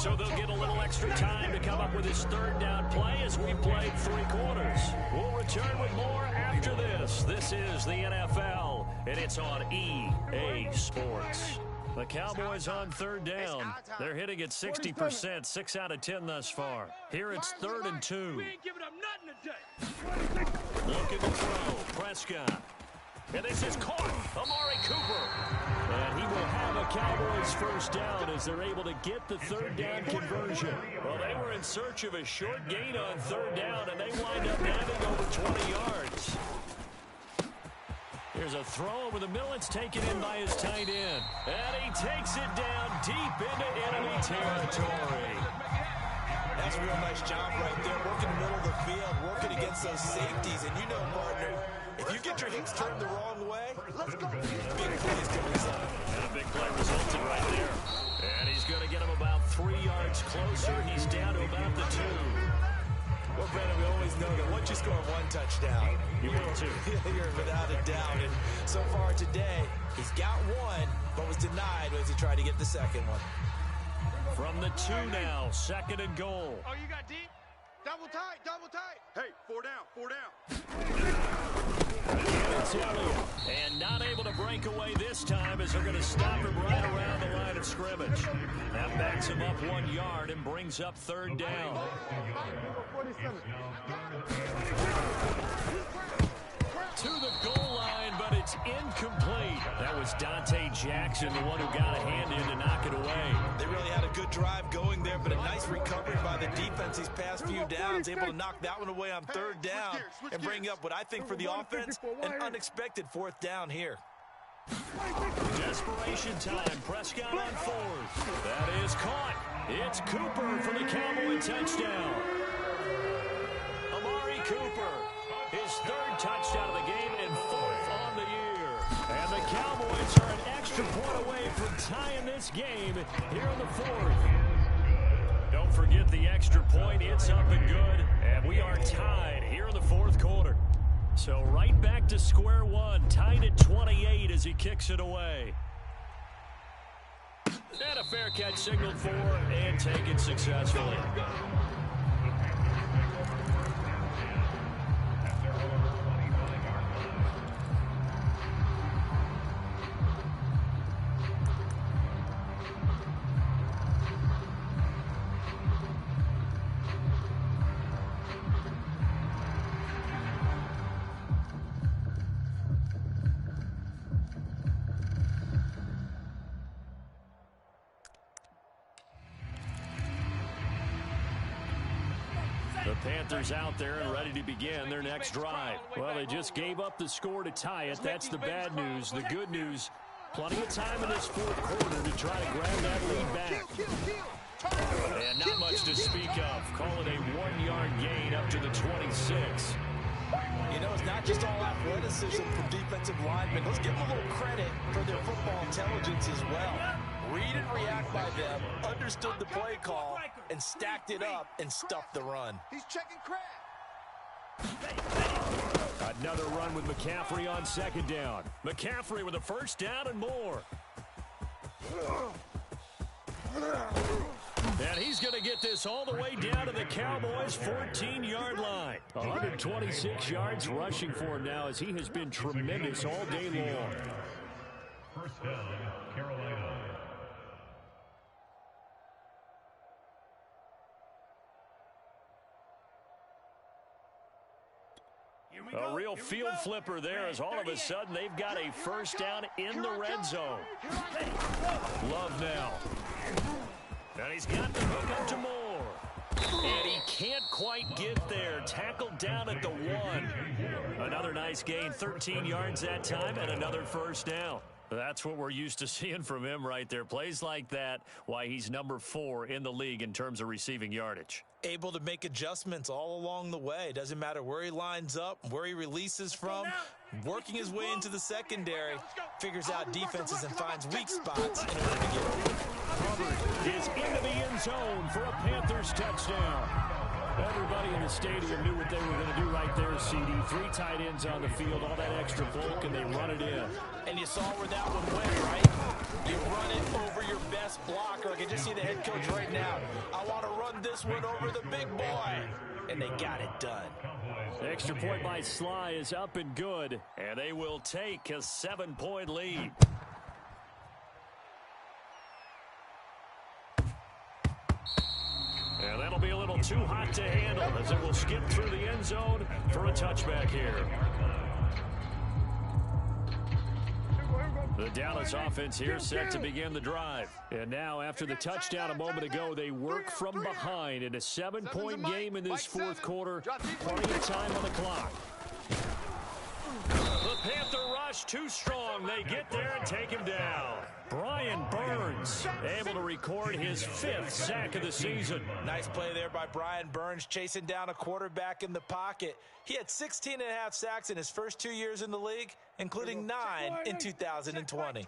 So they'll get a little extra time to come up with his third down play as we played 3 quarters. We'll return with more after this. This is the NFL, and it's on EA Sports. The Cowboys on third down. They're hitting at 60%, 6 out of 10 thus far. Here it's 3rd and 2. We ain't giving up nothing today. Looking to throw. Prescott. And this is caught. Amari Cooper. And he will have a Cowboys first down as they're able to get the third down conversion. Well, they were in search of a short gain on third down, and they wind up having over 20 yards. Here's a throw over the middle. It's taken in by his tight end. And he takes it down deep into enemy territory. That's a real nice job right there, working the middle of the field, working against those safeties. And you know, partner, if you get your hips turned the wrong way, let's go. Big plays can result. And a big play resulted right there. And he's going to get him about 3 yards closer. He's down to about the 2. Well, Brandon, we always know that once you score 1 touchdown, you will too. You're without a doubt. And so far today, he's got 1, but was denied as he tried to get the second one. From the 2 now, 2nd and goal. Oh, you got deep? Double tight, double tight. Hey, 4 down, 4 down. It's Elliott. And not able to break away this time as they're going to stop him right around the line of scrimmage. That backs him up 1 yard and brings up 3rd down. 47. To the goal line, but it's incomplete. That was Dante Jackson, the one who got a hand in to knock it away. They really had a good drive going there, but a nice recovery by the defense these past few downs, able to knock that one away on 3rd down and bring up what I think for the offense, an unexpected 4th down here. Desperation time. Prescott on 4th. That is caught. It's Cooper for the Cowboy touchdown. Amari Cooper, his 3rd touchdown of the game and 4th on the year. And the Cowboys are an extra point away from tying this game here in the 4th. Don't forget the extra point. It's up and good. And we are tied here in the 4th quarter. So right back to square one, tied at 28 as he kicks it away. And a fair catch signaled for and taken successfully. The Panthers out there and ready to begin their next drive. Well, they just gave up the score to tie it. That's the bad news. The good news, plenty of time in this 4th quarter to try to grab that lead back. And not much to speak of. Call it a 1-yard gain up to the 26. You know, it's not just all athleticism from defensive linemen. Let's give them a little credit for their football intelligence as well. Read and react by them, understood the play call, and stacked it up and stuffed the run. He's checking crab. Another run with McCaffrey on 2nd down. McCaffrey with a first down and more. And he's going to get this all the way down to the Cowboys' 14-yard line. 126 yards rushing for him now as he has been tremendous all day long. First down, Carolina. A real field flipper there as all of a sudden they've got a first down in the red zone. Love now. And he's got the hook up to Moore. And he can't quite get there. Tackled down at the 1. Another nice gain, 13 yards that time, and another first down. That's what we're used to seeing from him right there. Plays like that, why he's number 4 in the league in terms of receiving yardage. Able to make adjustments all along the way. Doesn't matter where he lines up, where he releases from. Working his way into the secondary, figures out defenses and finds weak spots in order to get open. Hubbard is into the end zone for a Panthers touchdown. Everybody in the stadium knew what they were going to do right there, CD. 3 tight ends on the field, all that extra bulk, and they run it in. And you saw where that one went, right? You run it over your best blocker. I can just see the head coach right now. I want to run this one over the big boy. And they got it done. The extra point by Sly is up and good, and they will take a 7-point lead. And that'll be a little too hot to handle as it will skip through the end zone for a touchback here. The Dallas offense here set to begin the drive. And now after the touchdown a moment ago, they work from behind in a 7-point game in this fourth quarter. Plenty of time on the clock. The Panther rush too strong. They get there and take him down. Brian Burns able to record his 5th sack of the season. Nice play there by Brian Burns, chasing down a quarterback in the pocket. He had 16.5 sacks in his first 2 years in the league, including 9 in 2020.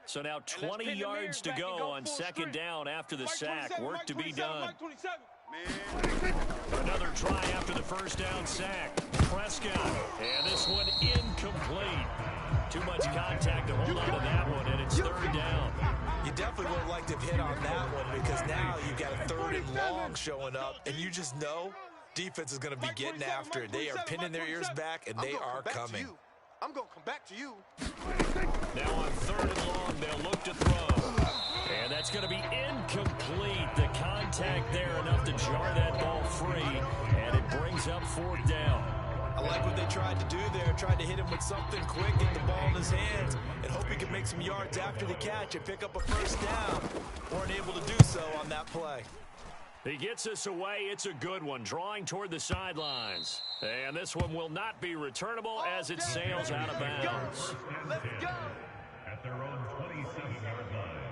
So now 20 yards to go on second down after the sack. Work to be done. Another try after the first down sack. Prescott, and this one incomplete. Too much contact to hold on to that one, and it's third down. You definitely would have liked to have hit on that one because now you've got a 3rd and long showing up, and you just know defense is going to be getting after it. They are pinning their ears back, and they are coming. I'm going to come back to you. Now on 3rd and long, they'll look to throw. And that's going to be incomplete. The contact there enough to jar that ball free, and it brings up 4th down. I like what they tried to do there, tried to hit him with something quick, get the ball in his hands, and hope he can make some yards after the catch and pick up a first down. Weren't able to do so on that play. He gets us away. It's a good one, drawing toward the sidelines. And this one will not be returnable as it sails out of bounds. Let's go. At their own 27-yard line.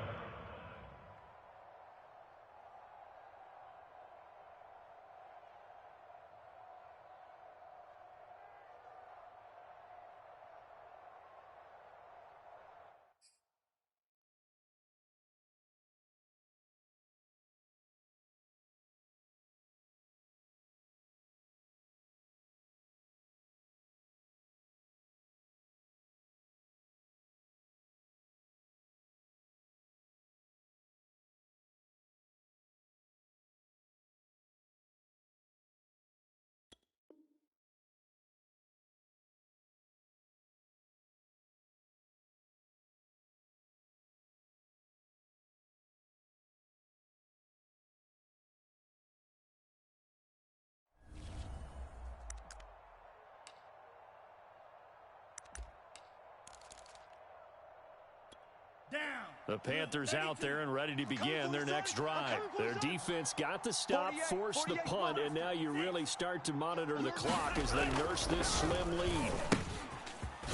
The Panthers out there and ready to begin their next drive. Their defense got the stop, forced the punt, and now you really start to monitor the clock as they nurse this slim lead.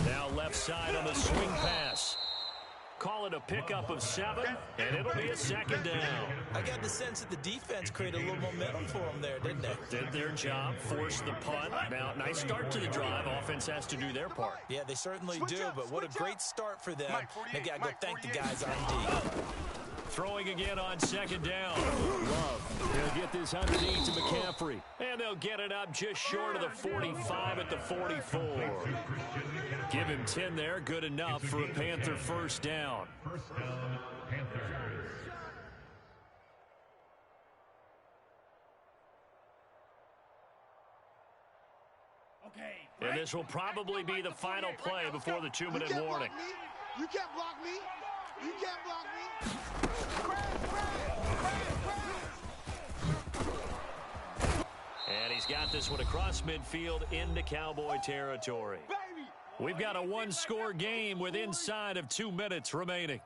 Now left side on the swing pass. Call it a pickup of 7, and it'll be a 2nd down. I got the sense that the defense created a little momentum for them there, didn't they? Did their job, forced the punt. Now, nice start to the drive. Offense has to do their part. Yeah, they certainly do, but what a great start for them. They got to go thank the guys on D. Throwing again on 2nd down. Love. They'll get this underneath to McCaffrey. And they'll get it up just short of the 45 at the 44. Give him 10 there. Good enough for a Panther first down. First down, Panthers. And this will probably be the final play before the 2-minute warning. You can't block me. You can't block me. And he's got this one across midfield into Cowboy territory. We've got a 1-score game with inside of 2 minutes remaining.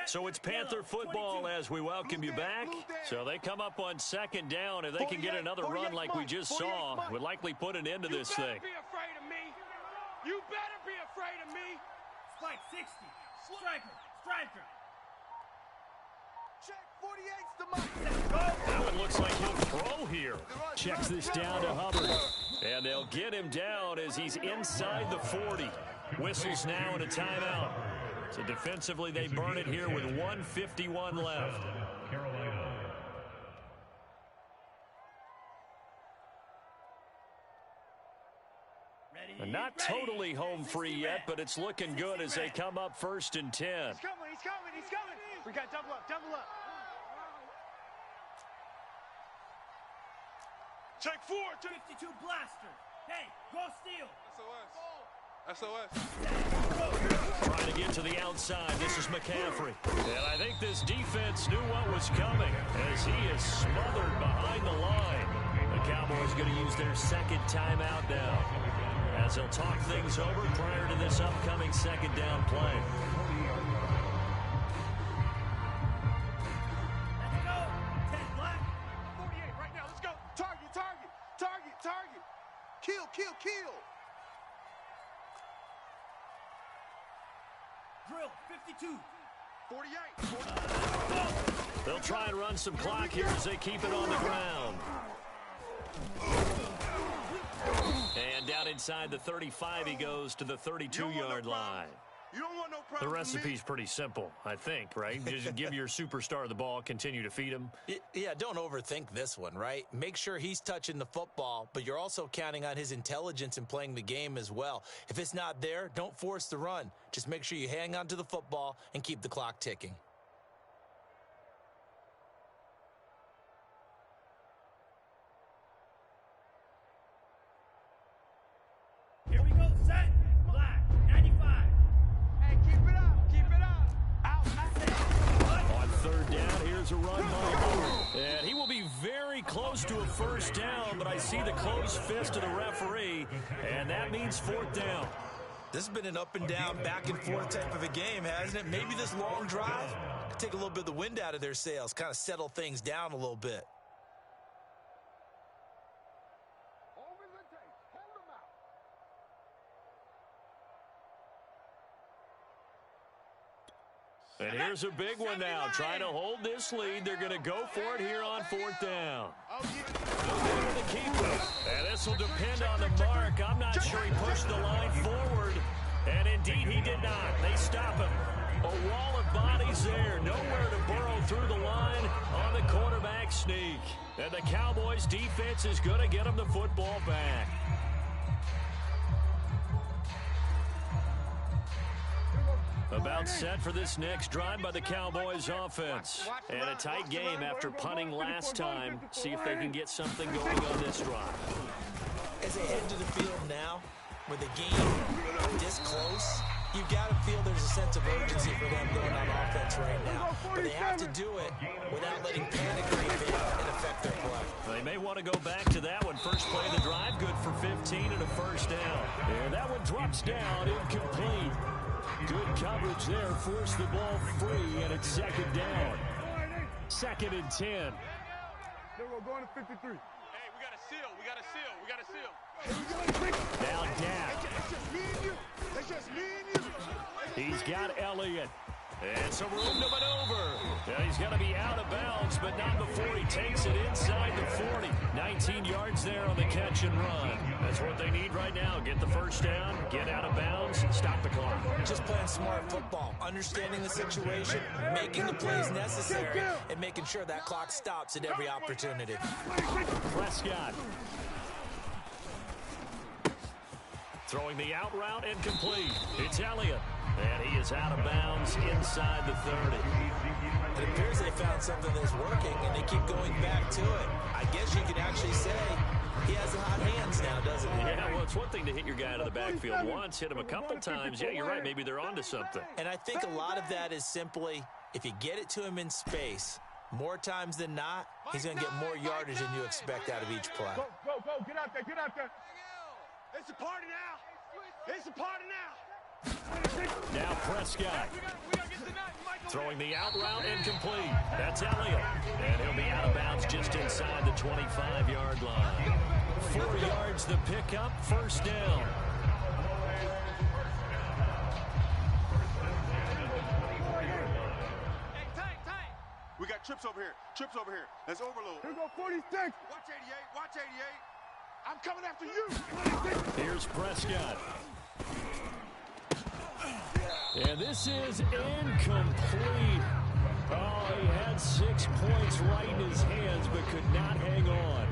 So it's Panther football as we welcome you back. So they come up on 2nd down. If they can get another run like we just saw, would likely put an end to this thing. Be afraid of me. You better be afraid of me. Spike 60. Striker. Check 48's the mark. Now it looks like he'll throw here. Checks this down to Hubbard. And they'll get him down as he's inside the 40. Whistles now and a timeout. So defensively, they burn it here with 1:51 left. And not totally home free yet, but it's looking good as they come up 1st and 10. He's coming, he's coming. We got double up, double up. Check 4. 52 blaster. Hey, go steal. SOS. Trying to get to the outside. This is McCaffrey. And I think this defense knew what was coming as he is smothered behind the line. The Cowboys going to use their second timeout now, as they'll talk things over prior to this upcoming second down play. Let's go. 10 black. 48 right now. Let's go. Target, target, target, target. Kill, kill, kill. Drill. 52. 48. They'll try and run some clock here as they keep it on the ground. And down inside the 35, he goes to the 32-yard line. You don't want no problem. The recipe's pretty simple, I think, right? Just give your superstar the ball, continue to feed him. Yeah, don't overthink this one, right? Make sure he's touching the football, but you're also counting on his intelligence in playing the game as well. If it's not there, don't force the run. Just make sure you hang on to the football and keep the clock ticking. Here we go. Set. Black. 95. Hey, keep it up, keep it up. Out. On 3rd down, here's a run by Moore. And he will be very close to a 1st down, but I see the closed fist of the referee, and that means 4th down. This has been an up and down, back and forth type of a game, hasn't it? Maybe this long drive could take a little bit of the wind out of their sails, kind of settle things down a little bit. Over the tape. Hold him out. And here's a big one now. Trying to hold this lead. They're going to go for it here on 4th down. The keeper. And this will depend on the mark. I'm not sure he pushed the line forward. And indeed, he did not. They stop him. A wall of bodies there. Nowhere to burrow through the line on the quarterback sneak. And the Cowboys defense is going to get him the football back. About set for this next drive by the Cowboys offense. And a tight game after punting last time. See if they can get something going on this drive. As they head to the field now, with the game this close, you've got to feel there's a sense of urgency for them going on offense right now. But they have to do it without letting panic creep in and affect their play. They may want to go back to that one. First play of the drive, good for 15 and a 1st down. And that one drops down, incomplete. Good coverage there, forced the ball free, and it's 2nd down. 2nd and 10. Then we're going to 53. Hey, we got a seal, we got a seal, we got a seal. Now Dak. That's just me and you. That's just me and you. He's got Elliott. And some room to maneuver. Yeah, he's going to be out of bounds, but not before he takes it inside the 40. 19 yards there on the catch and run. That's what they need right now. Get the 1st down, get out of bounds, stop the clock. Just playing smart football, understanding the situation, making the plays necessary, and making sure that clock stops at every opportunity. Prescott. Throwing the out route incomplete. It's Elliott. And he is out of bounds inside the 30. It appears they found something that's working, and they keep going back to it. I guess you could actually say he has the hot hands now, doesn't he? Yeah, well, it's one thing to hit your guy out of the backfield once, hit him a couple times. Yeah, you're right. Maybe they're onto something. And I think a lot of that is simply, if you get it to him in space, more times than not, he's going to get more yardage than you expect out of each play. Go, go, go. Get out there, get out there. It's a party now. It's a party now. Now Prescott. Throwing the out route incomplete. That's Elliott. And he'll be out of bounds just inside the 25-yard line. 4 yards the pickup, 1st down. Hey, tight. We got trips over here. Trips over here. Let's overload. Here we go, 46. Watch 88. Watch 88. I'm coming after you. Here's Prescott. And this is incomplete. Oh, he had 6 points right in his hands, but could not hang on.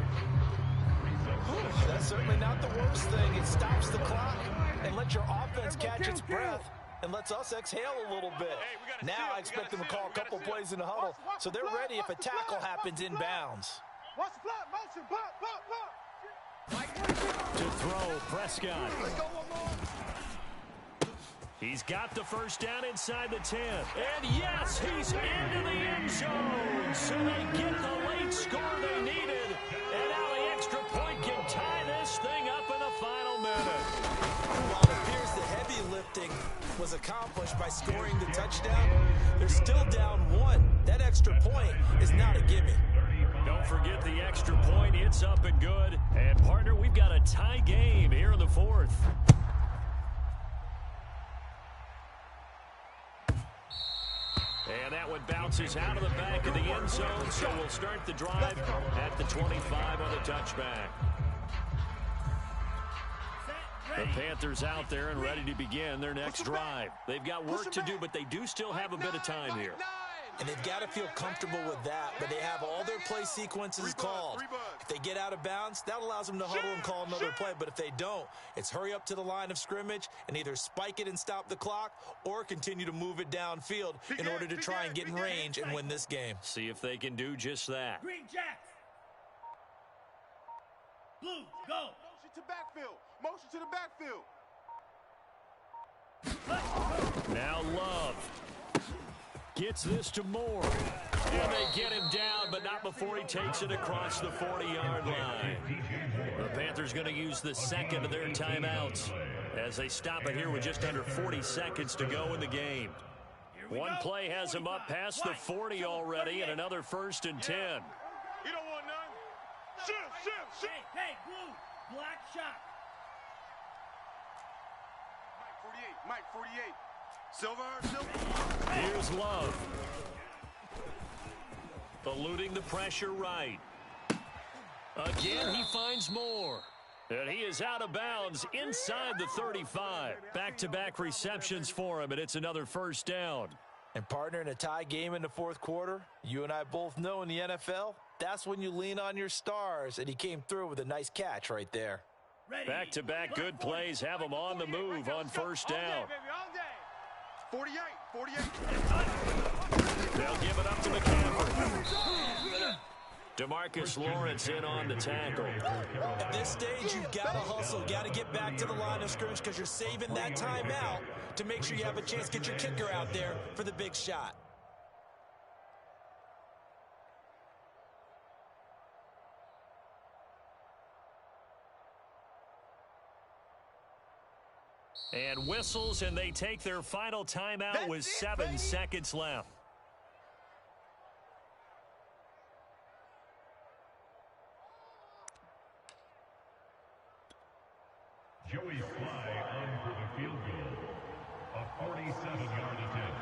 That's certainly not the worst thing. It stops the clock and lets your offense catch its breath and lets us exhale a little bit. Now I expect them to call a couple plays in the huddle, so they're ready if a tackle happens inbounds. Watch the flat motion. Pop. To throw, Prescott. Let's go one more. He's got the first down inside the 10. And yes, he's into the end zone. So they get the late score they needed. And now the extra point can tie this thing up in the final minute. While it appears the heavy lifting was accomplished by scoring the touchdown, they're still down 1. That extra point is not a gimme. Don't forget the extra point. It's up and good. And, partner, we've got a tie game here in the 4th. And that one bounces out of the back of the end zone, so we'll start the drive at the 25 on the touchback. The Panthers out there and ready to begin their next drive. They've got work to do, but they do still have a bit of time here. And they've got to feel comfortable with that, but they have all their play sequences called. If they get out of bounds, that allows them to huddle and call another play. But if they don't, it's hurry up to the line of scrimmage and either spike it and stop the clock or continue to move it downfield in order to try and get in range and win this game. See if they can do just that. Green Jacks. Blue, go. Motion to the backfield. Now Love gets this to Moore. And they get him down, but not before he takes it across the 40-yard line. The Panthers going to use the second of their timeouts as they stop it here with just under 40 seconds to go in the game. One play has him up past the 40 already, and another 1st and 10. You don't want none. Shift. Hey, blue, black shot. Mike 48. Silver. Here's Love. Eluding the pressure right. Again, he finds Moore. And he is out of bounds inside the 35. Back-to-back receptions for him, and it's another 1st down. And partner, in a tie game in the 4th quarter, you and I both know in the NFL, that's when you lean on your stars, and he came through with a nice catch right there. Back-to-back good plays have him on the move on 1st down. 48. They'll give it up to McCaffrey. DeMarcus Lawrence in on the tackle. At this stage, you've got to hustle. Got to get back to the line of scrimmage because you're saving that timeout to make sure you have a chance to get your kicker out there for the big shot. And whistles, and they take their final timeout with 7 seconds left. Joey Fly on for the field goal. A 47-yard attempt.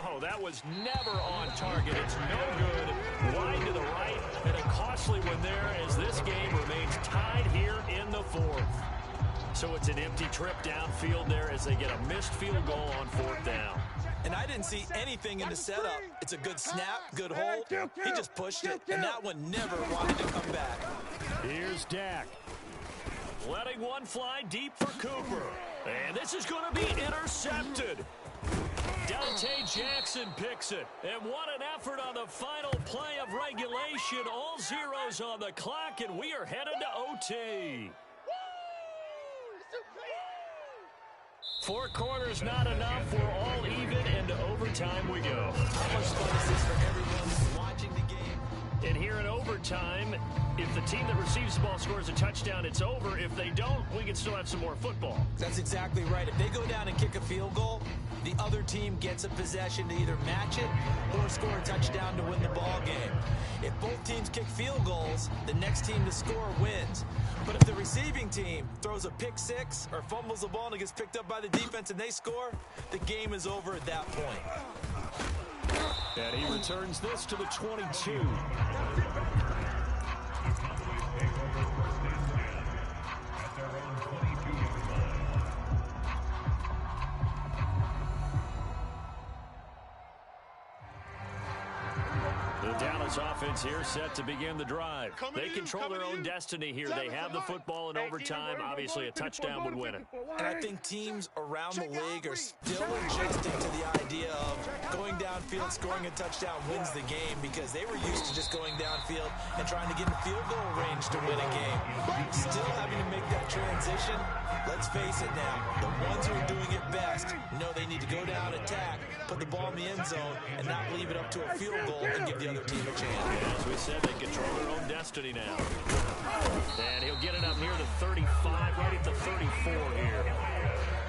Oh, that was never on target. It's no good. Wide to the right, and a costly one there as this game remains tied here in the 4th. So it's an empty trip downfield there as they get a missed field goal on 4th down. And I didn't see anything in the setup. It's a good snap, good hold. He just pushed it, and that one never wanted to come back. Here's Dak. Letting one fly deep for Cooper. And this is going to be intercepted. Dante Jackson picks it. And what an effort on the final play of regulation. All zeros on the clock, and we are headed to OT. 4 quarters not enough. We're all even, and to overtime we go. How much fun is this for everyone watching the game? And here in overtime, if the team that receives the ball scores a touchdown, it's over. If they don't, we can still have some more football. That's exactly right. If they go down and kick a field goal, the other team gets a possession to either match it or score a touchdown to win the ball game. If both teams kick field goals, the next team to score wins. But if the receiving team throws a pick six or fumbles the ball and it gets picked up by the defense and they score, the game is over at that point. And he returns this to the 22. The Dallas offense here set to begin the drive. They control their own destiny here. They have the football in overtime. Obviously, a touchdown would win it. And I think teams around the league are still adjusting to the idea of going downfield, scoring a touchdown wins the game, because they were used to just going downfield and trying to get in field goal range to win a game. Still having to make that transition. Let's face it now, the ones who are doing it best know they need to go down, attack, put the ball in the end zone, and not leave it up to a field goal and give the other team a chance. As we said, they control their own destiny now. And he'll get it up near the 35, right at the 34 here.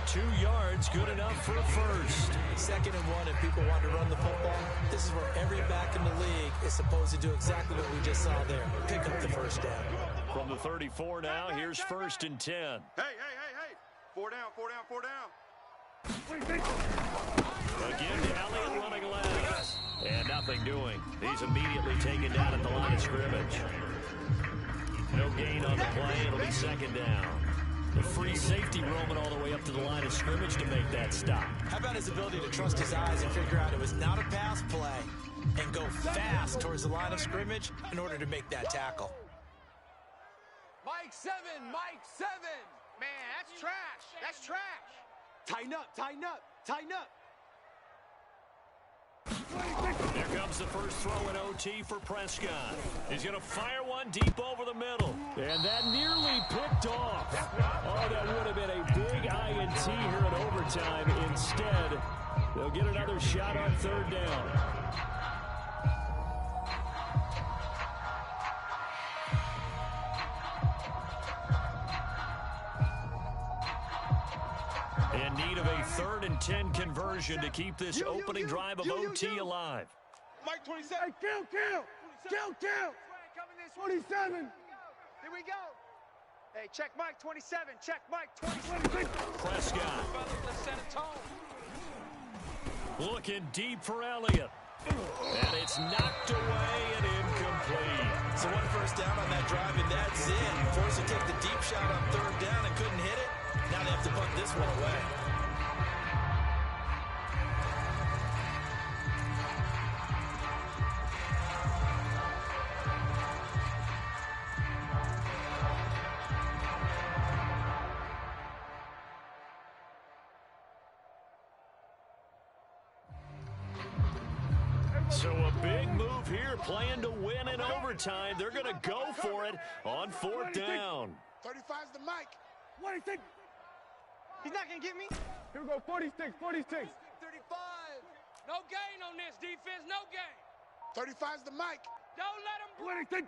2 yards, good enough for a first. 2nd and 1, and people want to run the football. This is where every back in the league is supposed to do exactly what we just saw there. Pick up the first down. From the 34 now, here's 1st and 10. Hey. 4 down, 4 down, 4 down. Again to Elliott running left. And nothing doing. He's immediately taken down at the line of scrimmage. No gain on the play. It'll be 2nd down. The free safety roaming all the way up to the line of scrimmage to make that stop. How about his ability to trust his eyes and figure out it was not a pass play and go fast towards the line of scrimmage in order to make that tackle? Mike 7, Mike 7. Man, that's trash. That's trash. Tighten up, tighten up, tighten up. Here comes the first throw in OT for Prescott. He's going to fire one deep over the middle. And that nearly picked off. Oh, that would have been a big INT here in overtime. Instead, they'll get another shot on 3rd down. In need of a 3rd and 10 conversion to keep this opening drive of OT alive. Mike 27. Hey, count. 27. Here we go. Hey, check Mike 27. Check Mike 27. Prescott. Let's set a tone. Looking deep for Elliott. And it's knocked away and incomplete. So 1 first down on that drive, and that's it. Forced to take the deep shot on 3rd down and couldn't hit it. Now they have to punt this one away. So a big move here, playing to win in overtime. They're going to go for it on 4th down. 35's the mic. What do you think? He's not going to get me. Here we go, 46. 35. No gain on this defense, no gain. 35's the mic. Don't let him breathe. What do you think?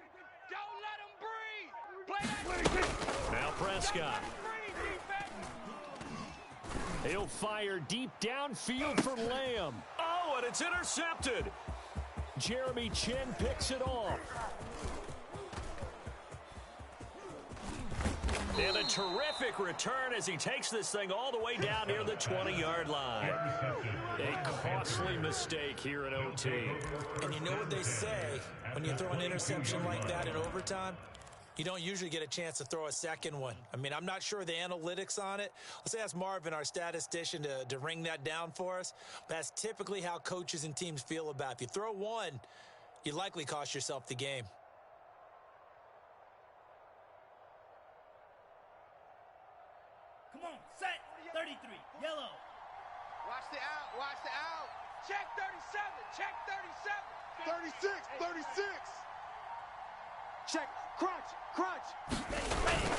Don't let him breathe. Play that. Now Prescott. Breathe, defense. He'll fire deep downfield for Lamb. Oh, and it's intercepted. Jeremy Chin picks it off. And a terrific return as he takes this thing all the way down near the 20-yard line. A costly mistake here in OT. And you know what they say, when you throw an interception like that in overtime, you don't usually get a chance to throw a second one. I mean, I'm not sure the analytics on it. Let's ask Marvin, our statistician, to ring that down for us. That's typically how coaches and teams feel about it. If you throw one, you likely cost yourself the game. Come on, set. 33, yellow. Watch the out, watch the out. Check 37, check 37. 36. Check, crunch.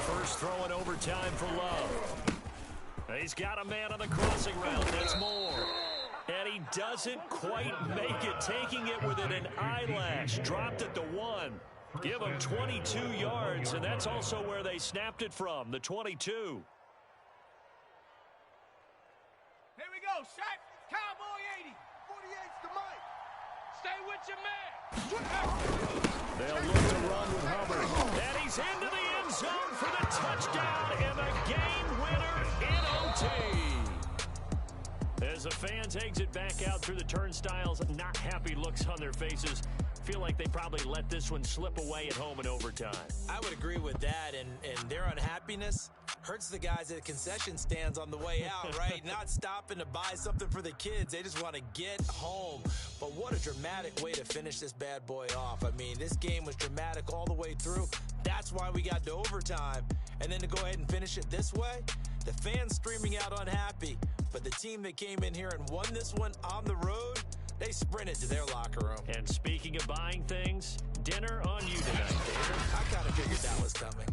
First throw in overtime for Love. He's got a man on the crossing route. That's more. And he doesn't quite make it, taking it within an eyelash. Dropped at the 1. Give him 22 yards, and that's also where they snapped it from, the 22. Here we go, Shaq. Cowboy 80. 48's the mic. Stay with your man. They'll look to run with Hubbard. And he's into the end zone for the touchdown and the game winner in OT. As the fans exit back out through the turnstiles, not happy looks on their faces. Feel like they probably let this one slip away at home in overtime. I would agree with that, and their unhappiness hurts the guys at the concession stands on the way out, right? Not stopping to buy something for the kids. They just want to get home. But what a dramatic way to finish this bad boy off. I mean, this game was dramatic all the way through. That's why we got to overtime. And then to go ahead and finish it this way, the fans streaming out unhappy. But the team that came in here and won this one on the road, they sprinted to their locker room. And speaking of buying things, dinner on you tonight, David. I kind of figured that was coming.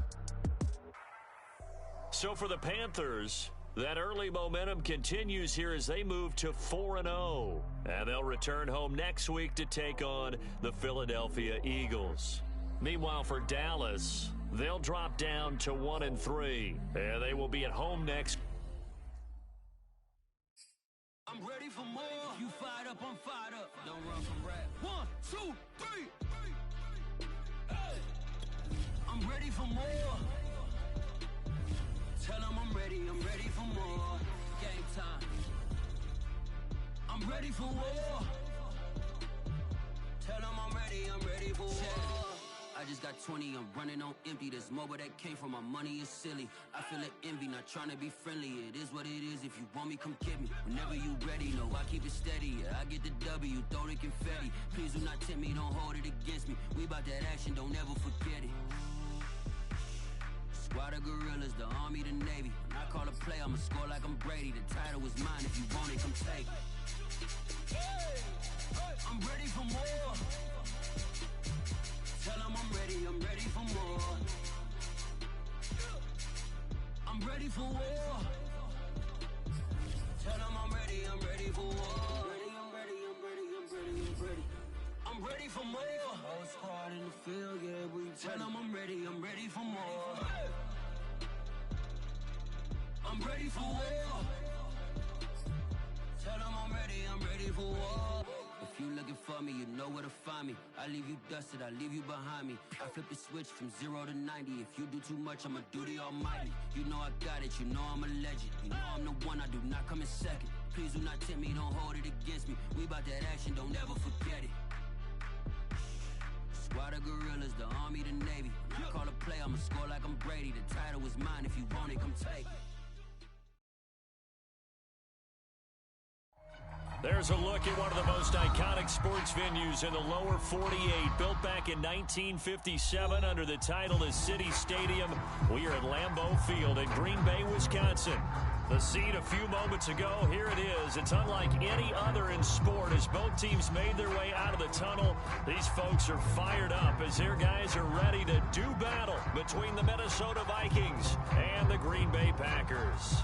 So for the Panthers, that early momentum continues here as they move to 4-0. And they'll return home next week to take on the Philadelphia Eagles. Meanwhile, for Dallas, they'll drop down to 1-3. And they will be at home next. I'm ready for more. If you fired up, I'm fired up. Don't run from rap. 1, 2, 3. Hey. I'm ready for more. Tell them I'm ready for more. Game time. I'm ready for war. Tell them I'm ready for war. I just got 20, I'm running on empty. This mobile that came from my money is silly. I feel it envy, not trying to be friendly. It is what it is, if you want me, come get me. Whenever you ready, no, I keep it steady. Yeah, I get the W, throw the confetti. Please do not tempt me, don't hold it against me. We about that action, don't ever forget it. Squad of gorillas, the army, the navy. When I call a play, I'ma score like I'm Brady. The title is mine, if you want it, come take it. Hey, I'm ready for more. Tell them I'm ready for more. I'm ready for war. Tell them I'm ready for war. I'm ready for more. Whole squad in the field, yeah, we tell them I'm ready for more. I'm ready for war. Tell them I'm ready for war. If you looking for me, you know where to find me. I leave you dusted, I leave you behind me. I flip the switch from 0 to 90. If you do too much, I'ma do the almighty. You know I got it, you know I'm a legend. You know I'm the one, I do not come in second. Please do not tempt me, don't hold it against me. We about that action, don't ever forget it. Squad of gorillas, the army, the navy. When I call a play, I'ma score like I'm Brady. The title is mine, if you want it, come take it. There's a look at one of the most iconic sports venues in the lower 48. Built back in 1957 under the title of City Stadium. We are at Lambeau Field in Green Bay, Wisconsin. The scene a few moments ago, here it is. It's unlike any other in sport as both teams made their way out of the tunnel. These folks are fired up as their guys are ready to do battle between the Minnesota Vikings and the Green Bay Packers.